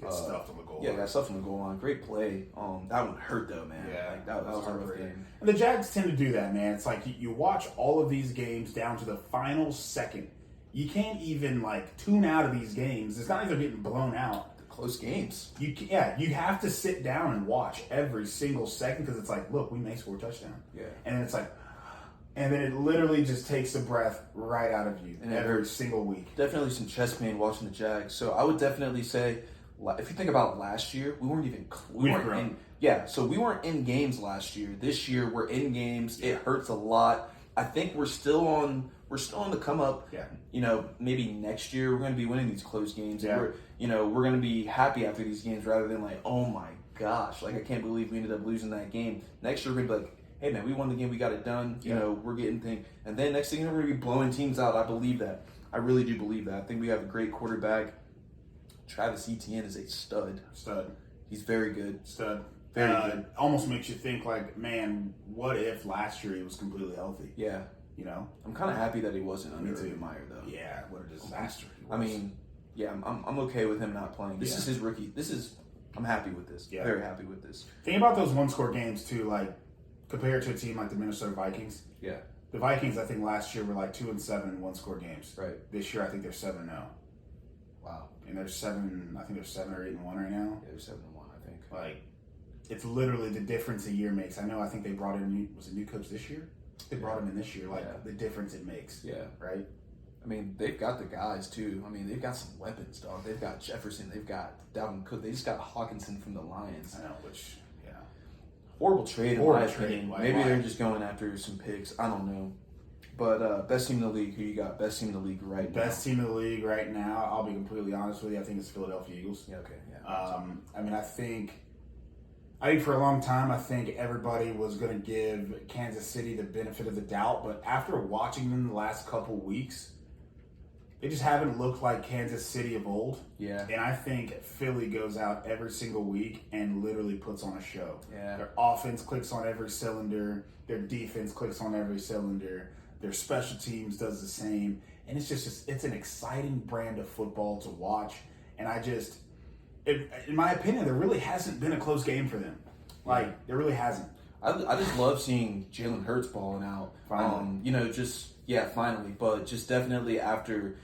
[SPEAKER 2] Get stuffed on the goal
[SPEAKER 1] yeah,
[SPEAKER 2] line.
[SPEAKER 1] got stuff on the goal line. Great play. That one hurt though, man.
[SPEAKER 2] Yeah,
[SPEAKER 1] Like, that was a rough
[SPEAKER 2] heartbreaking.
[SPEAKER 1] game.
[SPEAKER 2] And the Jags tend to do that, man. It's like you watch all of these games down to the final second. You can't even like tune out of these games. It's not like they're getting blown out.
[SPEAKER 1] Close games.
[SPEAKER 2] You have to sit down and watch every single second because it's like, look, we may score a touchdown.
[SPEAKER 1] Yeah.
[SPEAKER 2] And then it's like, and then it literally just takes the breath right out of you
[SPEAKER 1] And it
[SPEAKER 2] every
[SPEAKER 1] hurts.
[SPEAKER 2] single week.
[SPEAKER 1] Definitely some chest pain watching the Jags. So I would definitely say, if you think about last year, we weren't even
[SPEAKER 2] We've grown.
[SPEAKER 1] so we weren't in games last year. This year we're in games. It hurts a lot. I think we're still on the come up.
[SPEAKER 2] Yeah.
[SPEAKER 1] You know, maybe next year we're going to be winning these close games.
[SPEAKER 2] Yeah.
[SPEAKER 1] We're going to be happy after these games rather than like, oh my gosh, like I can't believe we ended up losing that game. Next year we're going to be like, hey man, we won the game, we got it done. You know, we're getting things, and then next thing you know, we're going to be blowing teams out. I believe that. I really do believe that. I think we have a great quarterback. Travis Etienne is a stud.
[SPEAKER 2] Stud.
[SPEAKER 1] He's very good.
[SPEAKER 2] Stud.
[SPEAKER 1] Very good.
[SPEAKER 2] Almost makes you think like, man, what if last year he was completely healthy?
[SPEAKER 1] Yeah.
[SPEAKER 2] You know?
[SPEAKER 1] I'm kind of happy that he wasn't under
[SPEAKER 2] Me too.
[SPEAKER 1] Urban Meyer though.
[SPEAKER 2] Yeah, what a disaster he was.
[SPEAKER 1] I mean, yeah, I'm okay with him not playing. This is his rookie. I'm happy with this.
[SPEAKER 2] Yeah.
[SPEAKER 1] Very happy with this.
[SPEAKER 2] Think about those one-score games too, like compared to a team like the Minnesota Vikings.
[SPEAKER 1] Yeah.
[SPEAKER 2] The Vikings, I think last year were like 2-7 in one-score games.
[SPEAKER 1] Right.
[SPEAKER 2] This year, I think they're 7-0,
[SPEAKER 1] Wow.
[SPEAKER 2] and they're 7. I think they're 7 or 8-1 right now.
[SPEAKER 1] Yeah, they're 7-1, I think.
[SPEAKER 2] Like, it's literally the difference a year makes. I think they brought in a new coach this year. They brought him in this year. Like the difference it makes.
[SPEAKER 1] Yeah.
[SPEAKER 2] Right.
[SPEAKER 1] I mean, they've got the guys too. I mean, they've got some weapons, dog. They've got Jefferson. They've got Dalvin Cook. They just got Hawkinson from the Lions.
[SPEAKER 2] I know, which
[SPEAKER 1] Horrible trade, in
[SPEAKER 2] Horrible
[SPEAKER 1] my
[SPEAKER 2] trade.
[SPEAKER 1] opinion.
[SPEAKER 2] Why-
[SPEAKER 1] Maybe
[SPEAKER 2] why?
[SPEAKER 1] they're just going after some picks. I don't know. But best team in the league. Who you got? Best team in the league right now.
[SPEAKER 2] Best team in the league right now. I'll be completely honest with you. I think it's Philadelphia Eagles.
[SPEAKER 1] Yeah. Okay. Yeah.
[SPEAKER 2] I think for a long time, I think everybody was going to give Kansas City the benefit of the doubt, but after watching them the last couple weeks, they just haven't looked like Kansas City of old.
[SPEAKER 1] Yeah.
[SPEAKER 2] And I think Philly goes out every single week and literally puts on a show.
[SPEAKER 1] Yeah.
[SPEAKER 2] Their offense clicks on every cylinder. Their defense clicks on every cylinder. Their special teams does the same. And it's an exciting brand of football to watch. And in my opinion, there really hasn't been a close game for them. Like, there really hasn't.
[SPEAKER 1] I just love seeing Jalen Hurts balling out.
[SPEAKER 2] Finally.
[SPEAKER 1] Finally. But just definitely after,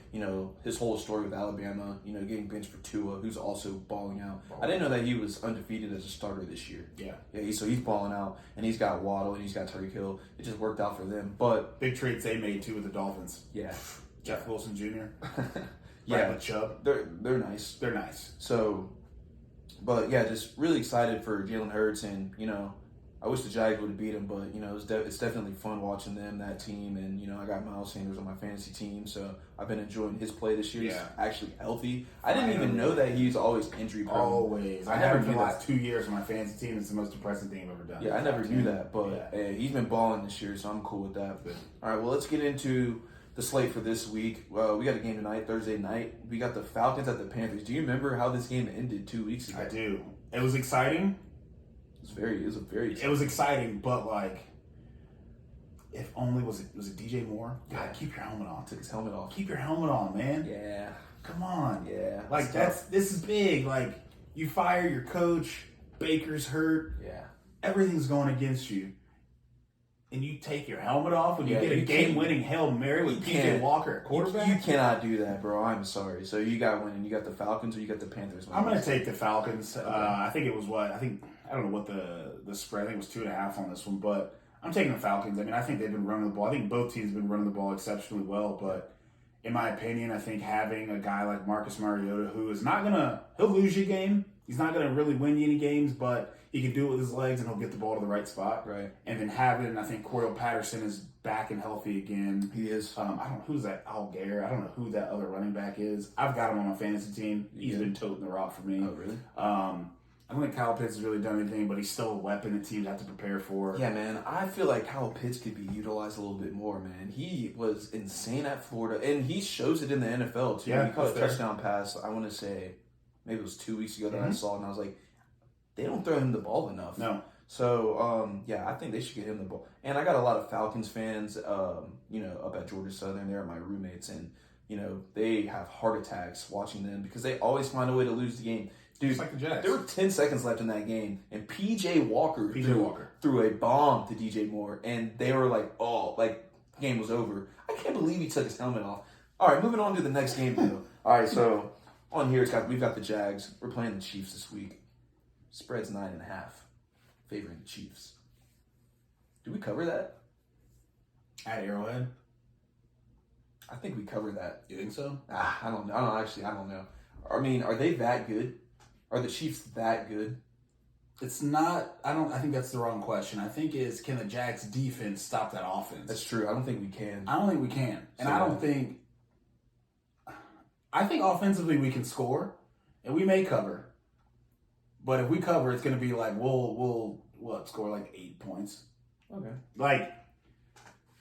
[SPEAKER 1] his whole story with Alabama, getting benched for Tua, who's also balling out. I didn't know that he was undefeated as a starter this year.
[SPEAKER 2] Yeah.
[SPEAKER 1] Yeah, so he's balling out, and he's got Waddle, and he's got Tyreek Hill. It just worked out for them. But,
[SPEAKER 2] Big trades they made, too, with the Dolphins.
[SPEAKER 1] yeah.
[SPEAKER 2] Jeff Wilson Jr.
[SPEAKER 1] Yeah.
[SPEAKER 2] Bradley Chubb.
[SPEAKER 1] They're nice.
[SPEAKER 2] They're nice.
[SPEAKER 1] So, but yeah, just really excited for Jalen Hurts, and I wish the Jags would have beat him, but it's definitely fun watching them, that team, and I got Miles Sanders on my fantasy team, so I've been enjoying his play this year. He's actually healthy. I didn't even know that he's always injury prone.
[SPEAKER 2] Always.
[SPEAKER 1] I never knew
[SPEAKER 2] the last
[SPEAKER 1] that.
[SPEAKER 2] 2 years on my fantasy team. It's the most depressing thing I've ever done.
[SPEAKER 1] Yeah, I never knew that, but he's been balling this year, so I'm cool with that.
[SPEAKER 2] Good.
[SPEAKER 1] All right, well, let's get into the slate for this week. We got a game tonight, Thursday night. We got the Falcons at the Panthers. Do you remember how this game ended 2 weeks ago?
[SPEAKER 2] I do. It was exciting.
[SPEAKER 1] It
[SPEAKER 2] It was exciting, but like, if only was it DJ Moore? God,
[SPEAKER 1] Yeah.
[SPEAKER 2] keep your helmet on.
[SPEAKER 1] Took his helmet off.
[SPEAKER 2] Keep your helmet on, man.
[SPEAKER 1] Yeah,
[SPEAKER 2] Come on.
[SPEAKER 1] yeah.
[SPEAKER 2] Like
[SPEAKER 1] It's tough.
[SPEAKER 2] this is big. Like, you fire your coach, Baker's hurt,
[SPEAKER 1] Yeah.
[SPEAKER 2] everything's going against you. And you take your helmet off when you
[SPEAKER 1] Yeah,
[SPEAKER 2] get a
[SPEAKER 1] you can't-
[SPEAKER 2] game-winning Hail Mary with
[SPEAKER 1] you
[SPEAKER 2] PJ
[SPEAKER 1] can't.
[SPEAKER 2] Walker at quarterback?
[SPEAKER 1] You cannot do that, bro. I'm sorry. So you got winning. You got the Falcons or you got the Panthers?
[SPEAKER 2] I'm going to take the Falcons. I think it was I don't know what the spread. I think it was 2.5 on this one, but I'm taking the Falcons. I mean, I think they've been running the ball. I think both teams have been running the ball exceptionally well, but in my opinion, I think having a guy like Marcus Mariota, who is not he'll lose you a game. He's not going to really win you any games, but he can do it with his legs and he'll get the ball to the right spot.
[SPEAKER 1] Right.
[SPEAKER 2] And then I think Cordell Patterson is back and healthy again.
[SPEAKER 1] He is.
[SPEAKER 2] I don't know who's that Algier. I don't know who that other running back is. I've got him on my fantasy team. He's been toting the rock for me.
[SPEAKER 1] Oh, really?
[SPEAKER 2] I don't think Kyle Pitts has really done anything, but he's still a weapon that teams have to prepare for.
[SPEAKER 1] Yeah, man. I feel like Kyle Pitts could be utilized a little bit more, man. He was insane at Florida, and he shows it in the NFL, too.
[SPEAKER 2] Yeah,
[SPEAKER 1] He caught a
[SPEAKER 2] fair.
[SPEAKER 1] touchdown pass, I want to say, maybe it was 2 weeks ago that I saw, and I was like, they don't throw him the ball enough.
[SPEAKER 2] No.
[SPEAKER 1] So, I think they should get him the ball. And I got a lot of Falcons fans, up at Georgia Southern. They're my roommates, and, they have heart attacks watching them because they always find a way to lose the game. Dude,
[SPEAKER 2] Just like the Jets.
[SPEAKER 1] there were 10 seconds left in that game, and P.J. Walker threw a bomb to DJ Moore, and they were like, game was over. I can't believe he took his helmet off. All right, moving on to the next game, though. All right, so on here, we've got the Jags. We're playing the Chiefs this week. Spread's 9.5, favoring the Chiefs. Did we cover that?
[SPEAKER 2] At Arrowhead?
[SPEAKER 1] I think we covered that.
[SPEAKER 2] You think so?
[SPEAKER 1] I don't know. I don't know. I mean, are they that good? Are the Chiefs that good?
[SPEAKER 2] It's not. I think that's the wrong question. I think can the Jags defense stop that offense?
[SPEAKER 1] That's true. I don't think we can.
[SPEAKER 2] I don't think we can, and
[SPEAKER 1] So,
[SPEAKER 2] I don't think. I think offensively we can score, and we may cover. But if we cover, it's going to be like we'll score like 8 points.
[SPEAKER 1] Okay.
[SPEAKER 2] Like,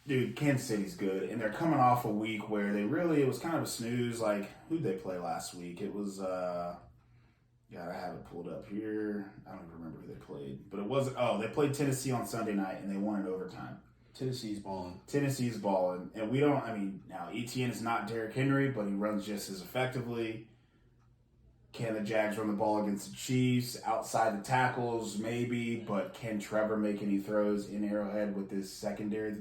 [SPEAKER 2] dude, Kansas City's good, and they're coming off a week where it was kind of a snooze. Like, who'd they play last week? It was I have it pulled up here. I don't even remember who they played, but it wasn't. Oh, they played Tennessee on Sunday night, and they won in overtime.
[SPEAKER 1] Tennessee's balling.
[SPEAKER 2] Tennessee's balling, and we don't. I mean, now Etienne is not Derrick Henry, but he runs just as effectively. Can the Jags run the ball against the Chiefs outside the tackles? Maybe, but can Trevor make any throws in Arrowhead with this secondary?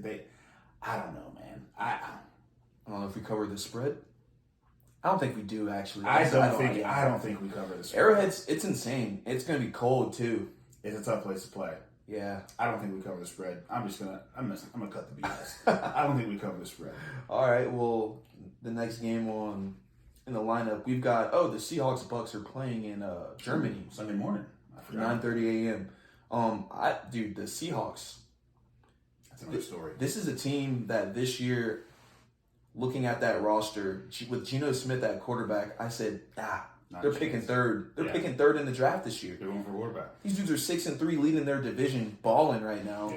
[SPEAKER 2] I don't know, man.
[SPEAKER 1] I don't know if we cover the spread. I don't think we do, actually.
[SPEAKER 2] I don't think we cover the spread.
[SPEAKER 1] Arrowhead's, it's insane. It's going to be cold, too.
[SPEAKER 2] It's a tough place to play.
[SPEAKER 1] Yeah.
[SPEAKER 2] I don't think we cover the spread. I'm gonna cut the BS. I don't think we cover the spread.
[SPEAKER 1] All right. Well, the next game in the lineup, we've got the Seahawks Bucks are playing in Germany
[SPEAKER 2] Sunday morning. I forgot.
[SPEAKER 1] 9:30 a.m. The Seahawks.
[SPEAKER 2] That's another story.
[SPEAKER 1] This is a team that this year, looking at that roster with Geno Smith at quarterback, I said, they're picking third. They're picking third in the draft this year.
[SPEAKER 2] They're going for quarterback.
[SPEAKER 1] These dudes are 6-3, leading their division, balling right now.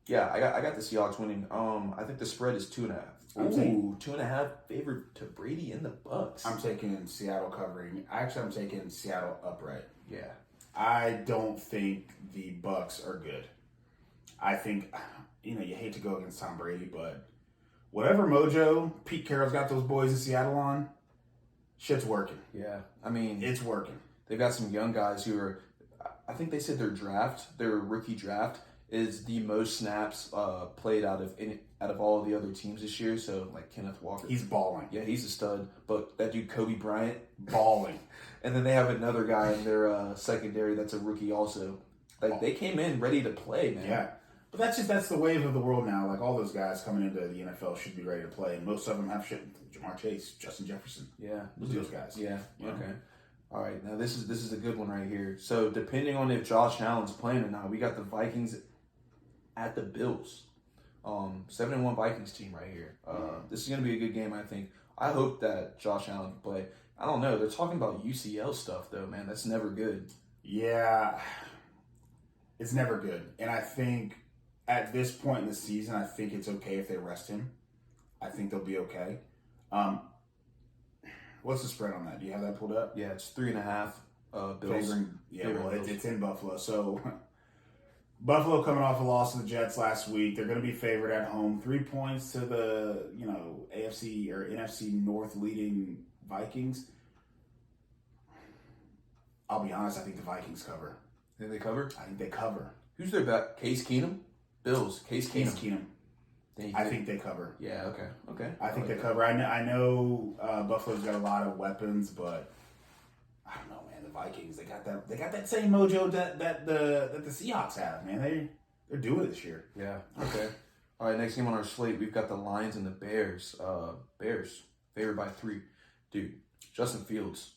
[SPEAKER 2] Yeah.
[SPEAKER 1] I got the Seahawks winning. I think the spread is 2.5.
[SPEAKER 2] Ooh,
[SPEAKER 1] 2.5 favored to Brady and the Bucks.
[SPEAKER 2] I'm taking Seattle covering. Actually, I'm taking Seattle upright.
[SPEAKER 1] Yeah.
[SPEAKER 2] I don't think the Bucks are good. I think, you hate to go against Tom Brady, but whatever mojo Pete Carroll's got those boys in Seattle on, shit's working.
[SPEAKER 1] Yeah. I mean,
[SPEAKER 2] it's working.
[SPEAKER 1] They've got some young guys who are, I think they said their rookie draft is the most snaps played out of all of the other teams this year. So, like Kenneth Walker.
[SPEAKER 2] He's balling.
[SPEAKER 1] Yeah, he's a stud. But that dude, Kobe Bryant.
[SPEAKER 2] Balling.
[SPEAKER 1] And then they have another guy in their secondary that's a rookie also. Like, they came in ready to play, man.
[SPEAKER 2] Yeah. But that's the wave of the world now. Like, all those guys coming into the NFL should be ready to play. And most of them have shit. Jamar Chase, Justin Jefferson.
[SPEAKER 1] Yeah.
[SPEAKER 2] Those guys.
[SPEAKER 1] Yeah.
[SPEAKER 2] You know?
[SPEAKER 1] Okay. All right. Now, this is a good one right here. So, depending on if Josh Allen's playing or not, we got the Vikings at the Bills. 7-1 Vikings team right here. This is going to be a good game, I think. I hope that Josh Allen can play. I don't know. They're talking about UCL stuff, though, man. That's never good.
[SPEAKER 2] Yeah. It's never good. And I think at this point in the season, I think it's okay if they rest him. I think they'll be okay. What's the spread on that? Do you have that pulled up?
[SPEAKER 1] Yeah, it's 3.5 Bills.
[SPEAKER 2] It's in Buffalo. So Buffalo coming off a loss to the Jets last week. They're going to be favored at home. 3 points to the, AFC or NFC North leading Vikings. I'll be honest, I think the Vikings cover.
[SPEAKER 1] Think they cover?
[SPEAKER 2] I think they cover.
[SPEAKER 1] Who's their back? Case Keenum? Bills. Case Keenum.
[SPEAKER 2] I think they cover.
[SPEAKER 1] Yeah, okay.
[SPEAKER 2] I think they cover. I know Buffalo's got a lot of weapons, but I don't know, man. The Vikings, they got that same mojo that the Seahawks have, man. They're doing it this year.
[SPEAKER 1] Yeah. Okay. All right. Next game on our slate, we've got the Lions and the Bears. Bears favored by 3. Dude, Justin Fields.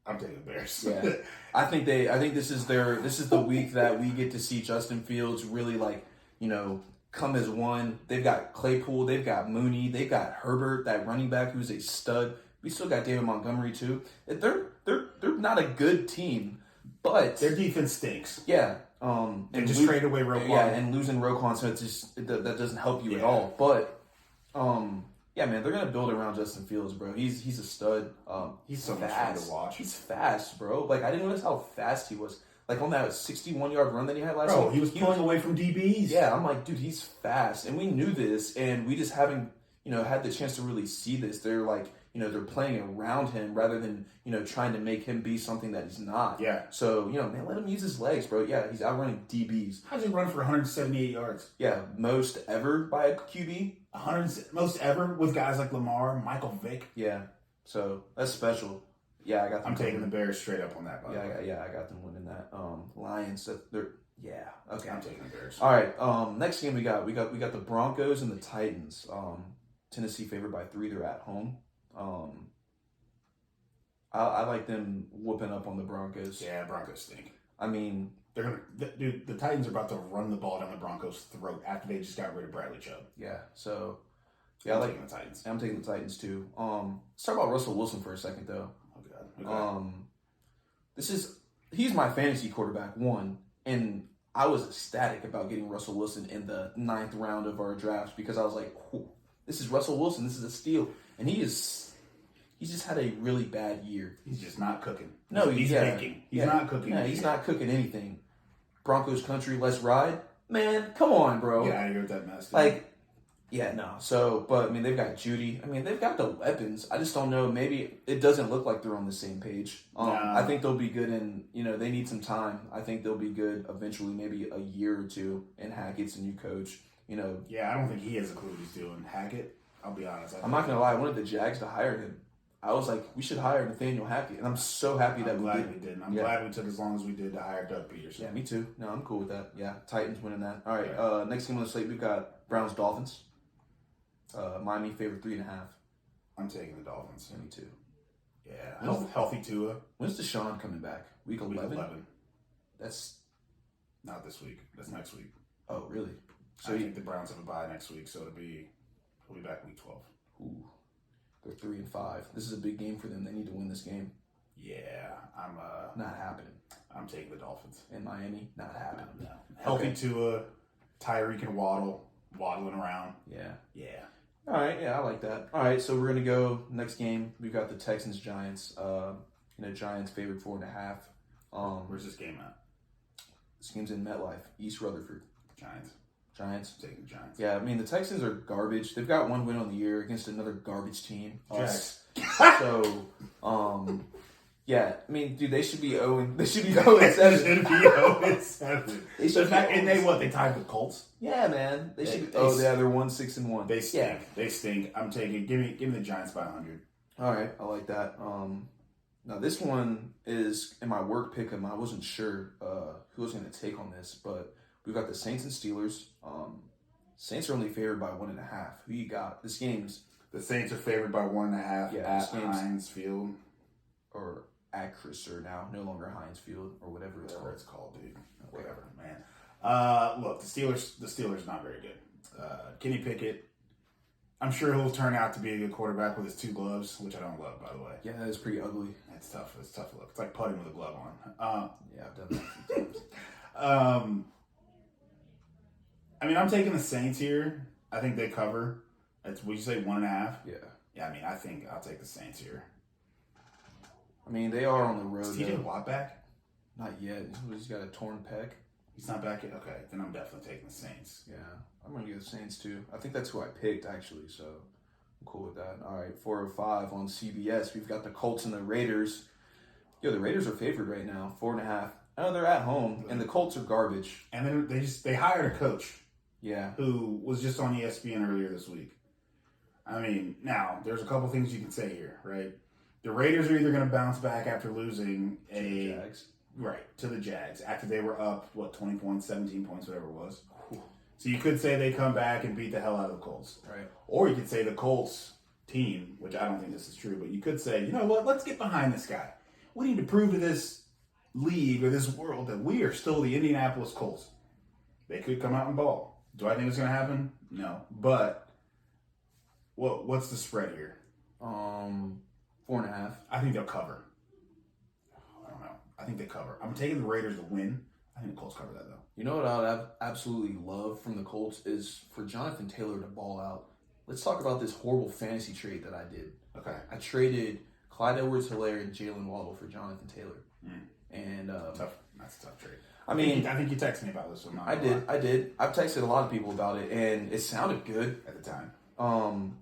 [SPEAKER 2] I'm taking the Bears.
[SPEAKER 1] Yeah. I think this is the week that we get to see Justin Fields really come as one. They've got Claypool, they've got Mooney, they've got Herbert, that running back who's a stud. We still got David Montgomery too. They're not a good team, But
[SPEAKER 2] Their defense stinks.
[SPEAKER 1] yeah,
[SPEAKER 2] They just traded away Roquan.
[SPEAKER 1] Yeah, and losing Roquan, so that doesn't help you at all. But yeah, man, they're gonna build around Justin Fields, bro. He's a stud.
[SPEAKER 2] He's so much fun to watch.
[SPEAKER 1] He's fast, bro. Like I didn't notice how fast he was. Like on that 61-yard run that he had last
[SPEAKER 2] Bro,
[SPEAKER 1] week,
[SPEAKER 2] he was pulling away from DBs.
[SPEAKER 1] Yeah, I'm like, dude, he's fast, and we knew this, and we just haven't, had the chance to really see this. They're like, they're playing around him rather than, trying to make him be something that he's not.
[SPEAKER 2] Yeah.
[SPEAKER 1] So, man, let him use his legs, bro. Yeah, he's outrunning DBs.
[SPEAKER 2] How's he run for 178 yards?
[SPEAKER 1] Yeah, most ever by a QB.
[SPEAKER 2] Most ever with guys like Lamar, Michael Vick.
[SPEAKER 1] Yeah, so that's special. Yeah, I got them.
[SPEAKER 2] I'm taking the Bears straight up on that. By the way.
[SPEAKER 1] I got them winning that. Lions, they're okay.
[SPEAKER 2] I'm taking the Bears.
[SPEAKER 1] All right. Next game we got the Broncos and the Titans. Tennessee favored by 3. They're at home. I like them whooping up on the Broncos.
[SPEAKER 2] Yeah, Broncos stink.
[SPEAKER 1] I mean,
[SPEAKER 2] they're gonna, dude. The Titans are about to run the ball down the Broncos' throat after they just got rid of Bradley Chubb.
[SPEAKER 1] Yeah. So, yeah,
[SPEAKER 2] I'm taking the Titans.
[SPEAKER 1] I'm taking the Titans too. Let's talk about Russell Wilson for a second, though.
[SPEAKER 2] Oh God. Okay.
[SPEAKER 1] He's my fantasy quarterback, one, and I was ecstatic about getting Russell Wilson in the 9th round of our drafts because I was like, this is Russell Wilson, this is a steal. And he's just had a really bad year.
[SPEAKER 2] He's just not cooking.
[SPEAKER 1] No,
[SPEAKER 2] he's baking. He's not cooking.
[SPEAKER 1] Yeah, he's not cooking anything. Broncos country, let's ride. Man, come on, bro.
[SPEAKER 2] Get out of here with that mess. Dude.
[SPEAKER 1] Like, yeah, no. So, but, I mean, they've got Judy. I mean, they've got the weapons. I just don't know. Maybe it doesn't look like they're on the same page. I think they'll be good in, they need some time. I think they'll be good eventually, maybe a year or two, and Hackett's a new coach,
[SPEAKER 2] Yeah, I don't think he has a clue what he's doing. Hackett, I'll be honest.
[SPEAKER 1] I'm not going to lie. I wanted the Jags to hire him. I was like, we should hire Nathaniel Hackett, and I'm so happy that we did.
[SPEAKER 2] I'm glad we took as long as we did to hire Doug Peterson.
[SPEAKER 1] Yeah, me too. No, I'm cool with that. Yeah, Titans winning that. All right, next game on the slate, we've got Browns-Dolphins. Miami favored 3.5.
[SPEAKER 2] I'm taking the Dolphins.
[SPEAKER 1] Yeah, me too.
[SPEAKER 2] Yeah, healthy Tua.
[SPEAKER 1] When's Deshaun coming back? Week 11?
[SPEAKER 2] Week 11.
[SPEAKER 1] That's
[SPEAKER 2] not this week. That's next week.
[SPEAKER 1] Oh, really?
[SPEAKER 2] So I think the Browns have a bye next week, so he'll be back week 12.
[SPEAKER 1] Ooh, they're 3-5. This is a big game for them. They need to win this game.
[SPEAKER 2] Yeah, I'm
[SPEAKER 1] not happening.
[SPEAKER 2] I'm taking the Dolphins.
[SPEAKER 1] In Miami, not happening.
[SPEAKER 2] No. Healthy Tua, Tyreek and Waddle waddling around.
[SPEAKER 1] Yeah.
[SPEAKER 2] Yeah.
[SPEAKER 1] All right, yeah, I like that. All right, so we're gonna go next game. We've got the Texans Giants. Giants favored 4.5.
[SPEAKER 2] Where's this game at?
[SPEAKER 1] This game's in MetLife, East Rutherford.
[SPEAKER 2] Giants.
[SPEAKER 1] Giants.
[SPEAKER 2] I'm taking the Giants.
[SPEAKER 1] Yeah, I mean the Texans are garbage. They've got one win on the year against another garbage team.
[SPEAKER 2] Jags.
[SPEAKER 1] So, yeah, I mean, dude, they should be 0. They should be 0-7.
[SPEAKER 2] They should be 0-7.
[SPEAKER 1] They should be
[SPEAKER 2] and they tied with Colts?
[SPEAKER 1] Yeah, man. They should. They're 1-6-1.
[SPEAKER 2] They stink. Yeah. They stink. I'm taking. Give me the Giants by 100.
[SPEAKER 1] All right, I like that. Now this one is in my work pick'em. I wasn't sure who was going to take on this, but we've got the Saints and Steelers. Saints are only favored by 1.5. Who you got? This game's
[SPEAKER 2] the Saints are favored by 1.5 at Heinz Field
[SPEAKER 1] or at Crisser now, no longer Heinz Field or whatever
[SPEAKER 2] it's called, dude. Whatever, man. Look, the Steelers not very good. Kenny Pickett, I'm sure he'll turn out to be a good quarterback with his 2 gloves, which I don't love, by the way.
[SPEAKER 1] Yeah, that is pretty ugly.
[SPEAKER 2] It's tough. It's tough to look. It's like putting with a glove on.
[SPEAKER 1] Yeah, I've done that a few times.
[SPEAKER 2] I mean, I'm taking the Saints here. I think they cover. Would you say 1.5?
[SPEAKER 1] Yeah.
[SPEAKER 2] Yeah, I mean, I think I'll take the Saints here.
[SPEAKER 1] I mean, they are on the road.
[SPEAKER 2] Is TJ Watt back?
[SPEAKER 1] Not yet. He's got a torn pec.
[SPEAKER 2] He's not back yet? Okay, then I'm definitely taking the Saints.
[SPEAKER 1] Yeah, I'm going to get the Saints too. I think that's who I picked, actually, so I'm cool with that. All right, 4:05 on CBS. We've got the Colts and the Raiders. Yo, the Raiders are favored right now, 4.5. I know they're at home, and the Colts are garbage.
[SPEAKER 2] And then they hired a coach.
[SPEAKER 1] Yeah.
[SPEAKER 2] Who was just on ESPN earlier this week. I mean, now, there's a couple things you can say here, right? The Raiders are either going to bounce back after losing
[SPEAKER 1] to the Jags.
[SPEAKER 2] Right, to the Jags, after they were up, 20 points, 17 points, whatever it was. So you could say they come back and beat the hell out of the Colts.
[SPEAKER 1] Right.
[SPEAKER 2] Or you could say the Colts team, which I don't think this is true, but you could say, you know what, let's get behind this guy. We need to prove to this league or this world that we are still the Indianapolis Colts. They could come out and ball. Do I think it's going to happen? No. But what's the spread here?
[SPEAKER 1] 4.5.
[SPEAKER 2] I think they'll cover. I don't know. I think they cover. I'm taking the Raiders to win. I think the Colts cover that, though.
[SPEAKER 1] You know what I would absolutely love from the Colts is for Jonathan Taylor to ball out. Let's talk about this horrible fantasy trade that I did.
[SPEAKER 2] Okay.
[SPEAKER 1] I traded Clyde Edwards-Helaire and Jalen Waddle for Jonathan Taylor. And
[SPEAKER 2] Tough. That's a tough trade.
[SPEAKER 1] I mean,
[SPEAKER 2] I think you texted me about this one.
[SPEAKER 1] I did. I've texted a lot of people about it, and it sounded good
[SPEAKER 2] at the time.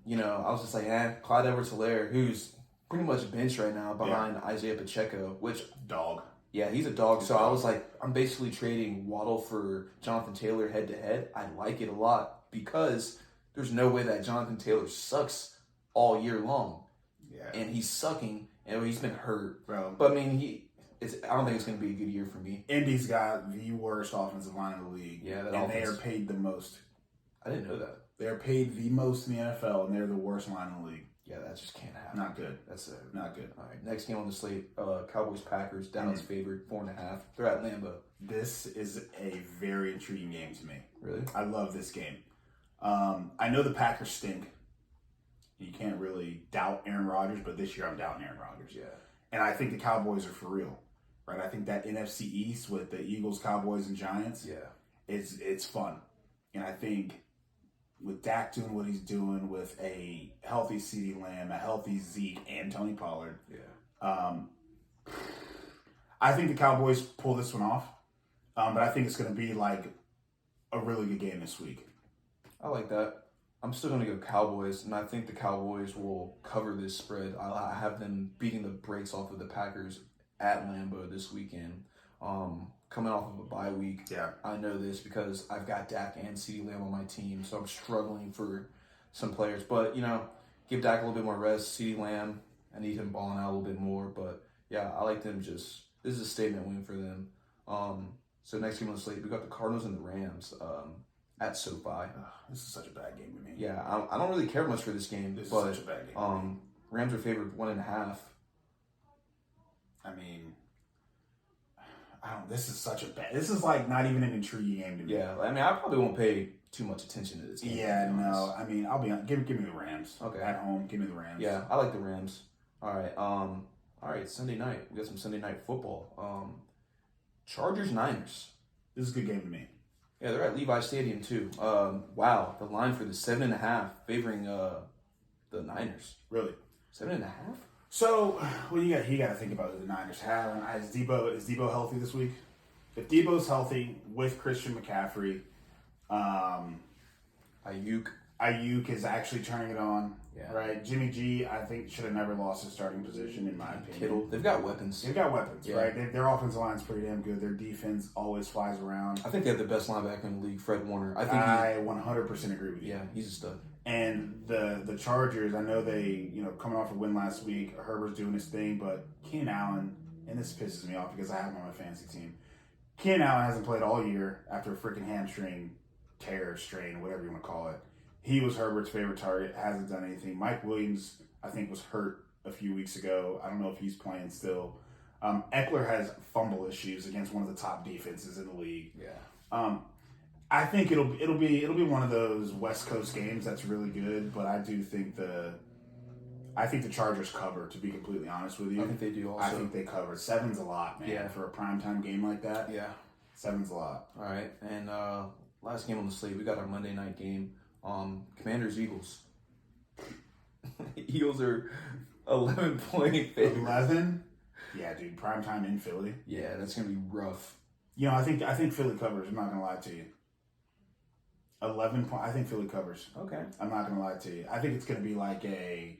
[SPEAKER 1] You know, I was just like, Clyde Edwards-Helaire, who's pretty much benched right now behind Isaiah Pacheco, which
[SPEAKER 2] dog.
[SPEAKER 1] Yeah, he's a dog. So I was like, I'm basically trading Waddle for Jonathan Taylor head to head. I like it a lot because there's no way that Jonathan Taylor sucks all year long.
[SPEAKER 2] Yeah.
[SPEAKER 1] And he's sucking, and he's been hurt.
[SPEAKER 2] Bro.
[SPEAKER 1] But I mean, I don't think it's going to be a good year for me.
[SPEAKER 2] Indy's got the worst offensive line in the league.
[SPEAKER 1] Yeah,
[SPEAKER 2] they are paid the most.
[SPEAKER 1] I didn't know that.
[SPEAKER 2] They are paid the most in the NFL, and they're the worst line in the league.
[SPEAKER 1] Yeah, that just can't happen.
[SPEAKER 2] Not good.
[SPEAKER 1] That's it.
[SPEAKER 2] Not good.
[SPEAKER 1] All right, next game on the slate, Cowboys-Packers. Dallas favored 4.5. They're at Lambeau.
[SPEAKER 2] This is a very intriguing game to me.
[SPEAKER 1] Really?
[SPEAKER 2] I love this game. I know the Packers stink. You can't really doubt Aaron Rodgers, but this year I'm doubting Aaron Rodgers.
[SPEAKER 1] Yeah.
[SPEAKER 2] And I think the Cowboys are for real. Right? I think that NFC East with the Eagles, Cowboys, and Giants, it's fun. And I think with Dak doing what he's doing with a healthy CeeDee Lamb, a healthy Zeke, and Tony Pollard, I think the Cowboys pull this one off. But I think it's going to be like a really good game this week.
[SPEAKER 1] I like that. I'm still going to go Cowboys, and I think the Cowboys will cover this spread. I have them beating the brakes off of the Packers at Lambeau this weekend. Coming off of a bye week, I know this because I've got Dak and CeeDee Lamb on my team, so I'm struggling for some players. But, you know, give Dak a little bit more rest. CeeDee Lamb, I need him balling out a little bit more. But, yeah, I like them this is a statement win for them. So next game on the slate, we got the Cardinals and the Rams at SoFi.
[SPEAKER 2] This is such a bad game to me.
[SPEAKER 1] Yeah, I don't really care much for this game.
[SPEAKER 2] This is such a bad game.
[SPEAKER 1] Rams are favored 1.5.
[SPEAKER 2] I mean, this is such a bad. This is like not even an intriguing game to me.
[SPEAKER 1] Yeah, I mean, I probably won't pay too much attention to this game.
[SPEAKER 2] Yeah, no. I mean, I'll be on. Give me the Rams.
[SPEAKER 1] Okay.
[SPEAKER 2] At home, give me the Rams.
[SPEAKER 1] Yeah, I like the Rams. All right. All right. Sunday night, we got some Sunday night football. Chargers Niners.
[SPEAKER 2] This is a good game to me.
[SPEAKER 1] Yeah, they're at Levi Stadium too. Wow, the line for the 7.5 favoring the Niners.
[SPEAKER 2] Really?
[SPEAKER 1] 7.5?
[SPEAKER 2] So, what you got to think about the Niners have. Is Debo healthy this week? If Debo's healthy with Christian McCaffrey, Ayuk is actually turning it on.
[SPEAKER 1] Yeah.
[SPEAKER 2] Right? Jimmy G, I think, should have never lost his starting position, in my opinion.
[SPEAKER 1] Kittle, they've got weapons.
[SPEAKER 2] They've got weapons, right? Their offensive line's pretty damn good. Their defense always flies around.
[SPEAKER 1] I think they have the best linebacker in the league, Fred Warner.
[SPEAKER 2] I 100% agree with you.
[SPEAKER 1] Yeah, he's a stud.
[SPEAKER 2] And the Chargers, I know they, coming off a win last week, Herbert's doing his thing, but Keenan Allen, and this pisses me off because I have him on my fantasy team. Keenan Allen hasn't played all year after a freaking hamstring tear, strain, whatever you want to call it. He was Herbert's favorite target, hasn't done anything. Mike Williams, I think, was hurt a few weeks ago. I don't know if he's playing still. Eckler has fumble issues against one of the top defenses in the league.
[SPEAKER 1] Yeah.
[SPEAKER 2] I think it'll be one of those West Coast games that's really good, but I do think the Chargers cover, to be completely honest with you.
[SPEAKER 1] I think they do also.
[SPEAKER 2] I think they cover. 7's a lot, man.
[SPEAKER 1] Yeah.
[SPEAKER 2] For a primetime game like that.
[SPEAKER 1] Yeah.
[SPEAKER 2] 7's a lot.
[SPEAKER 1] All right. And last game on the slate, we got our Monday night game. Commanders Eagles. Eagles are 11-point favorites.
[SPEAKER 2] 11? Yeah, dude. Primetime in Philly.
[SPEAKER 1] Yeah, that's gonna be rough.
[SPEAKER 2] I think Philly covers. I'm not gonna lie to you. 11 point. I think Philly covers.
[SPEAKER 1] Okay.
[SPEAKER 2] I'm not gonna lie to you. I think it's gonna be like you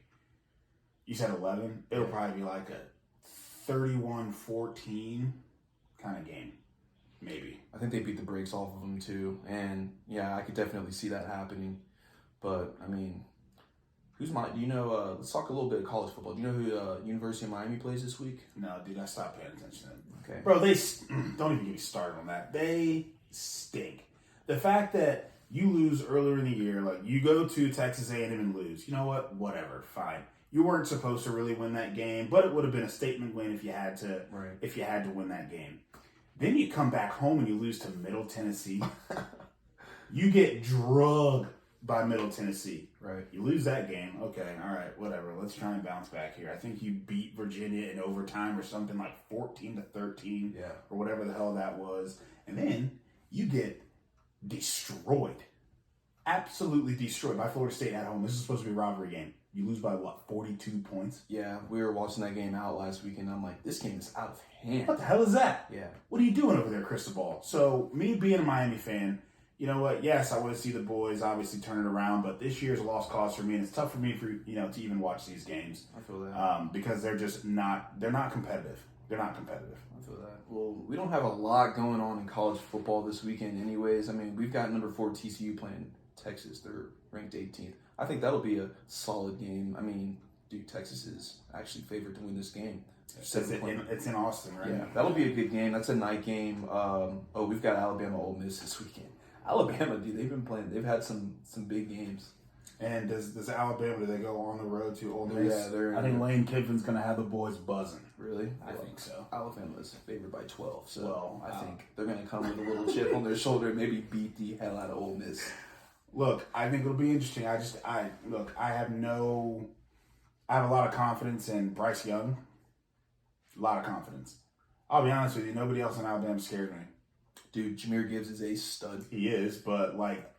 [SPEAKER 2] said 11. It'll probably be like a 31-14 kind of game. Maybe.
[SPEAKER 1] I think they beat the brakes off of them too. And yeah, I could definitely see that happening. But I mean, let's talk a little bit of college football. Do you know who University of Miami plays this week?
[SPEAKER 2] No, dude, I stopped paying attention to them.
[SPEAKER 1] Okay.
[SPEAKER 2] Bro, they don't even get me started on that. They stink. The fact that you lose earlier in the year, like you go to Texas A&M and lose. You know what? Whatever, fine. You weren't supposed to really win that game, but it would have been a statement win if you had to.
[SPEAKER 1] Right.
[SPEAKER 2] If you had to win that game. Then you come back home and you lose to Middle Tennessee. You get drugged by Middle Tennessee.
[SPEAKER 1] Right.
[SPEAKER 2] You lose that game, okay, all right, whatever. Let's try and bounce back here. I think you beat Virginia in overtime or something like 14-13,
[SPEAKER 1] Yeah.
[SPEAKER 2] or whatever the hell that was, and then you get destroyed, absolutely destroyed by Florida State at home. This is supposed to be a rivalry game. You lose by what, 42 points?
[SPEAKER 1] Yeah, we were watching that game out last week, and I'm like, this game is out of hand.
[SPEAKER 2] What the hell is that?
[SPEAKER 1] Yeah.
[SPEAKER 2] What are you doing over there, Cristobal? So, me being a Miami fan, you know what? Yes, I want to see the boys obviously turn it around, but this year's a lost cause for me, and it's tough for me to even watch these games.
[SPEAKER 1] I feel that.
[SPEAKER 2] Because they're just not. They're not competitive. They're not competitive.
[SPEAKER 1] I feel that. Well, we don't have a lot going on in college football this weekend, anyways. I mean, we've got number 4 TCU playing Texas. They're ranked 18th. I think that'll be a solid game. I mean, dude, Texas is actually favored to win this game.
[SPEAKER 2] It's in Austin, right?
[SPEAKER 1] Yeah, that'll be a good game. That's a night game. We've got Alabama Ole Miss this weekend. Alabama, dude, they've been playing. They've had some big games.
[SPEAKER 2] And does Alabama, do they go on the road to Ole Miss?
[SPEAKER 1] Yeah,
[SPEAKER 2] I think Lane Kiffin's going to have the boys buzzing.
[SPEAKER 1] Really?
[SPEAKER 2] I think so.
[SPEAKER 1] Alabama's favored by 12, so
[SPEAKER 2] Well,
[SPEAKER 1] I think they're going to come with a little chip on their shoulder and maybe beat the hell out of Ole Miss.
[SPEAKER 2] Look, I think it'll be interesting. I have a lot of confidence in Bryce Young. A lot of confidence. I'll be honest with you, nobody else in Alabama scares me.
[SPEAKER 1] Dude, Jahmyr Gibbs is a stud.
[SPEAKER 2] He is, but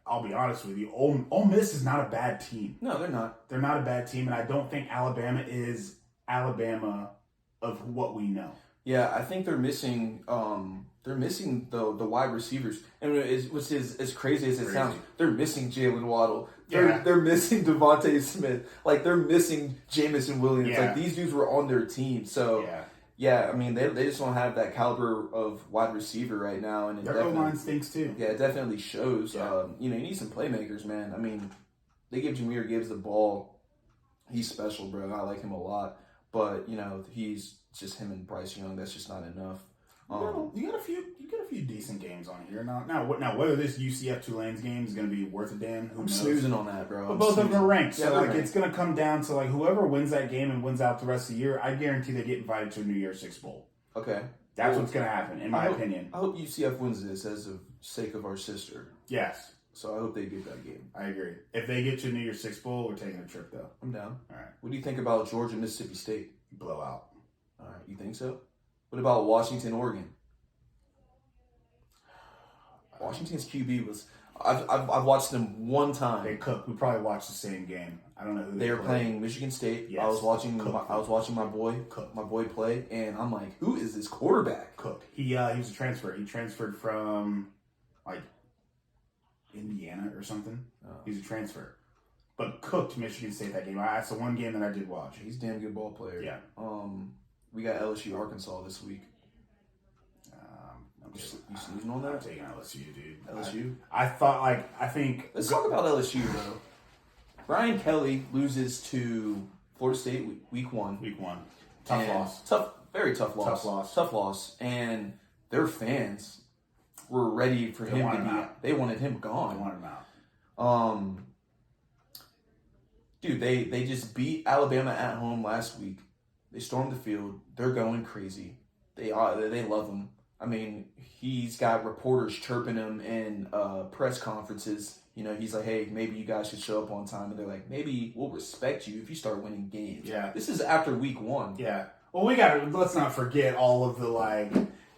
[SPEAKER 2] I'll be honest with you, Ole Miss is not a bad team.
[SPEAKER 1] No, they're not.
[SPEAKER 2] They're not a bad team, and I don't think Alabama is Alabama of what we know.
[SPEAKER 1] Yeah, I think they're missing. They're missing the wide receivers, and which is as crazy as it sounds. They're missing Jalen Waddle. They're missing Devontae Smith. Like they're missing Jamison Williams.
[SPEAKER 2] Yeah.
[SPEAKER 1] Like these dudes were on their team. So yeah, I mean they just don't have that caliber of wide receiver right now, and
[SPEAKER 2] their O-line stinks too.
[SPEAKER 1] Yeah, it definitely shows.
[SPEAKER 2] Yeah.
[SPEAKER 1] You need some playmakers, man. I mean, they give Jahmyr Gibbs the ball. He's special, bro. I like him a lot, but he's just him and Bryce Young. That's just not enough.
[SPEAKER 2] You got a few decent games on here. Now whether this UCF Tulane's game is going to be worth a damn, who
[SPEAKER 1] I'm
[SPEAKER 2] knows?
[SPEAKER 1] snoozing on that, bro.
[SPEAKER 2] But both of them are ranked, so
[SPEAKER 1] ranked.
[SPEAKER 2] it's going to come down to whoever wins that game and wins out the rest of the year. I guarantee they get invited to a New Year's Six bowl.
[SPEAKER 1] Okay,
[SPEAKER 2] that's what's going to happen, in my opinion.
[SPEAKER 1] I hope UCF wins this as the sake of our sister.
[SPEAKER 2] Yes.
[SPEAKER 1] So I hope they get that game.
[SPEAKER 2] I agree. If they get to a New Year's Six bowl, we're taking a trip though.
[SPEAKER 1] I'm down.
[SPEAKER 2] All right.
[SPEAKER 1] What do you think about Georgia Mississippi State?
[SPEAKER 2] Blowout.
[SPEAKER 1] All right, you think so? What about Washington Oregon? Washington's QB was. I've watched them one time.
[SPEAKER 2] They cooked. We probably watched the same game. I don't know who
[SPEAKER 1] they were playing Michigan State.
[SPEAKER 2] Yes.
[SPEAKER 1] I was watching my boy play, and I'm like, who is this quarterback?
[SPEAKER 2] Cooked. He was a transfer. He transferred from Indiana or something. He's a transfer, but cooked Michigan State that game. That's the one game that I did watch.
[SPEAKER 1] He's a damn good ball player.
[SPEAKER 2] Yeah.
[SPEAKER 1] We got LSU Arkansas this week. You snoozing on that?
[SPEAKER 2] I'm taking LSU, dude.
[SPEAKER 1] LSU?
[SPEAKER 2] I think.
[SPEAKER 1] Let's talk about LSU, though. Brian Kelly loses to Florida State week 1.
[SPEAKER 2] Week 1. Tough loss.
[SPEAKER 1] Very tough loss. Tough loss. And their fans were ready for him to be. They wanted him gone.
[SPEAKER 2] They wanted him out.
[SPEAKER 1] Dude, they just beat Alabama at home last week. They stormed the field. They're going crazy. They love him. I mean, he's got reporters chirping him in press conferences. He's like, hey, maybe you guys should show up on time. And they're like, maybe we'll respect you if you start winning games.
[SPEAKER 2] Yeah.
[SPEAKER 1] This is after week 1.
[SPEAKER 2] Yeah. Well, let's not forget all of the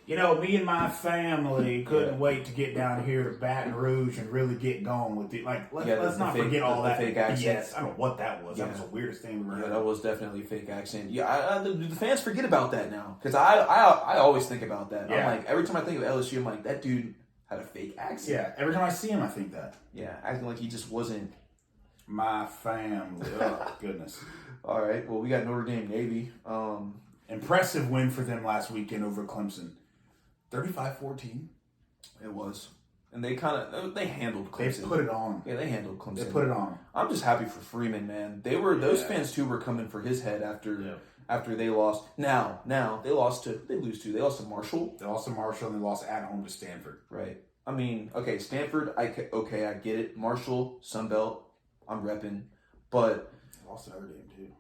[SPEAKER 2] me and my family couldn't wait to get down here to Baton Rouge and really get going with it. Let's not forget all that
[SPEAKER 1] fake accent.
[SPEAKER 2] Yes, I don't know what that was.
[SPEAKER 1] Yeah.
[SPEAKER 2] That was the weirdest thing we've ever heard.
[SPEAKER 1] Yeah, that was definitely a fake accent. Yeah, the fans forget about that now. Because I always think about that.
[SPEAKER 2] Yeah.
[SPEAKER 1] I'm like, every time I think of LSU, I'm like, that dude had a fake accent.
[SPEAKER 2] Yeah, every time I see him, I think that.
[SPEAKER 1] Yeah, acting like he just wasn't.
[SPEAKER 2] My family. Oh, goodness.
[SPEAKER 1] All right, well, we got Notre Dame Navy.
[SPEAKER 2] Impressive win for them last weekend over Clemson. 35-14.
[SPEAKER 1] It was. And they handled Clemson.
[SPEAKER 2] They put it on.
[SPEAKER 1] Yeah, they handled Clemson.
[SPEAKER 2] They put it on.
[SPEAKER 1] I'm just happy for Freeman, man. Those fans too were coming for his head after they lost. Now they lost to Marshall.
[SPEAKER 2] They lost to Marshall and they lost at home to Stanford.
[SPEAKER 1] Right. I mean, okay, Stanford, I get it. Marshall, Sunbelt, I'm repping. But
[SPEAKER 2] they lost to Notre Dame too.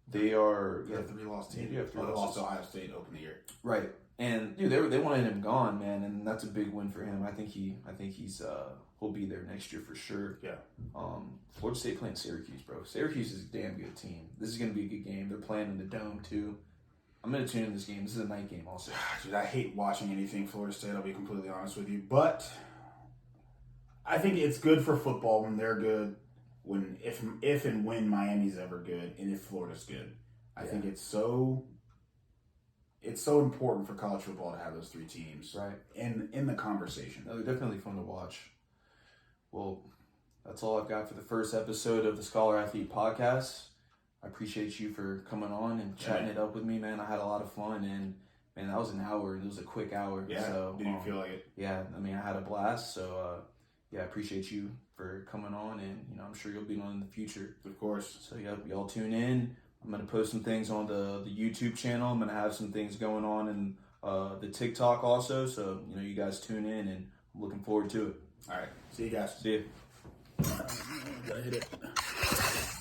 [SPEAKER 1] They are
[SPEAKER 2] 3 lost team.
[SPEAKER 1] Yeah,
[SPEAKER 2] they lost to Ohio State to open the year.
[SPEAKER 1] Right. And dude, they wanted him gone, man, and that's a big win for him. I think he's he'll be there next year for sure.
[SPEAKER 2] Yeah.
[SPEAKER 1] Florida State playing Syracuse, bro. Syracuse is a damn good team. This is gonna be a good game. They're playing in the Dome too. I'm gonna tune in this game. This is a night game, also.
[SPEAKER 2] Dude, I hate watching anything Florida State. I'll be completely honest with you, but I think it's good for football when they're good. When if and when Miami's ever good, and if Florida's good, I think it's so important for college football to have those three teams
[SPEAKER 1] Right.
[SPEAKER 2] in the conversation.
[SPEAKER 1] No, they're definitely fun to watch. Well, that's all I've got for the first episode of the Scholar Athlete Podcast. I appreciate you for coming on and chatting it up with me, man. I had a lot of fun, and man, that was an hour. It was a quick hour.
[SPEAKER 2] Yeah,
[SPEAKER 1] so,
[SPEAKER 2] didn't feel like it.
[SPEAKER 1] Yeah, I mean, I had a blast. So, yeah, I appreciate you for coming on, and I'm sure you'll be on in the future.
[SPEAKER 2] Of course.
[SPEAKER 1] So, yeah, y'all tune in. I'm gonna post some things on the YouTube channel. I'm gonna have some things going on in the TikTok also. So, you guys tune in, and I'm looking forward to it.
[SPEAKER 2] All right. See you guys.
[SPEAKER 1] See ya.
[SPEAKER 2] Gotta hit it.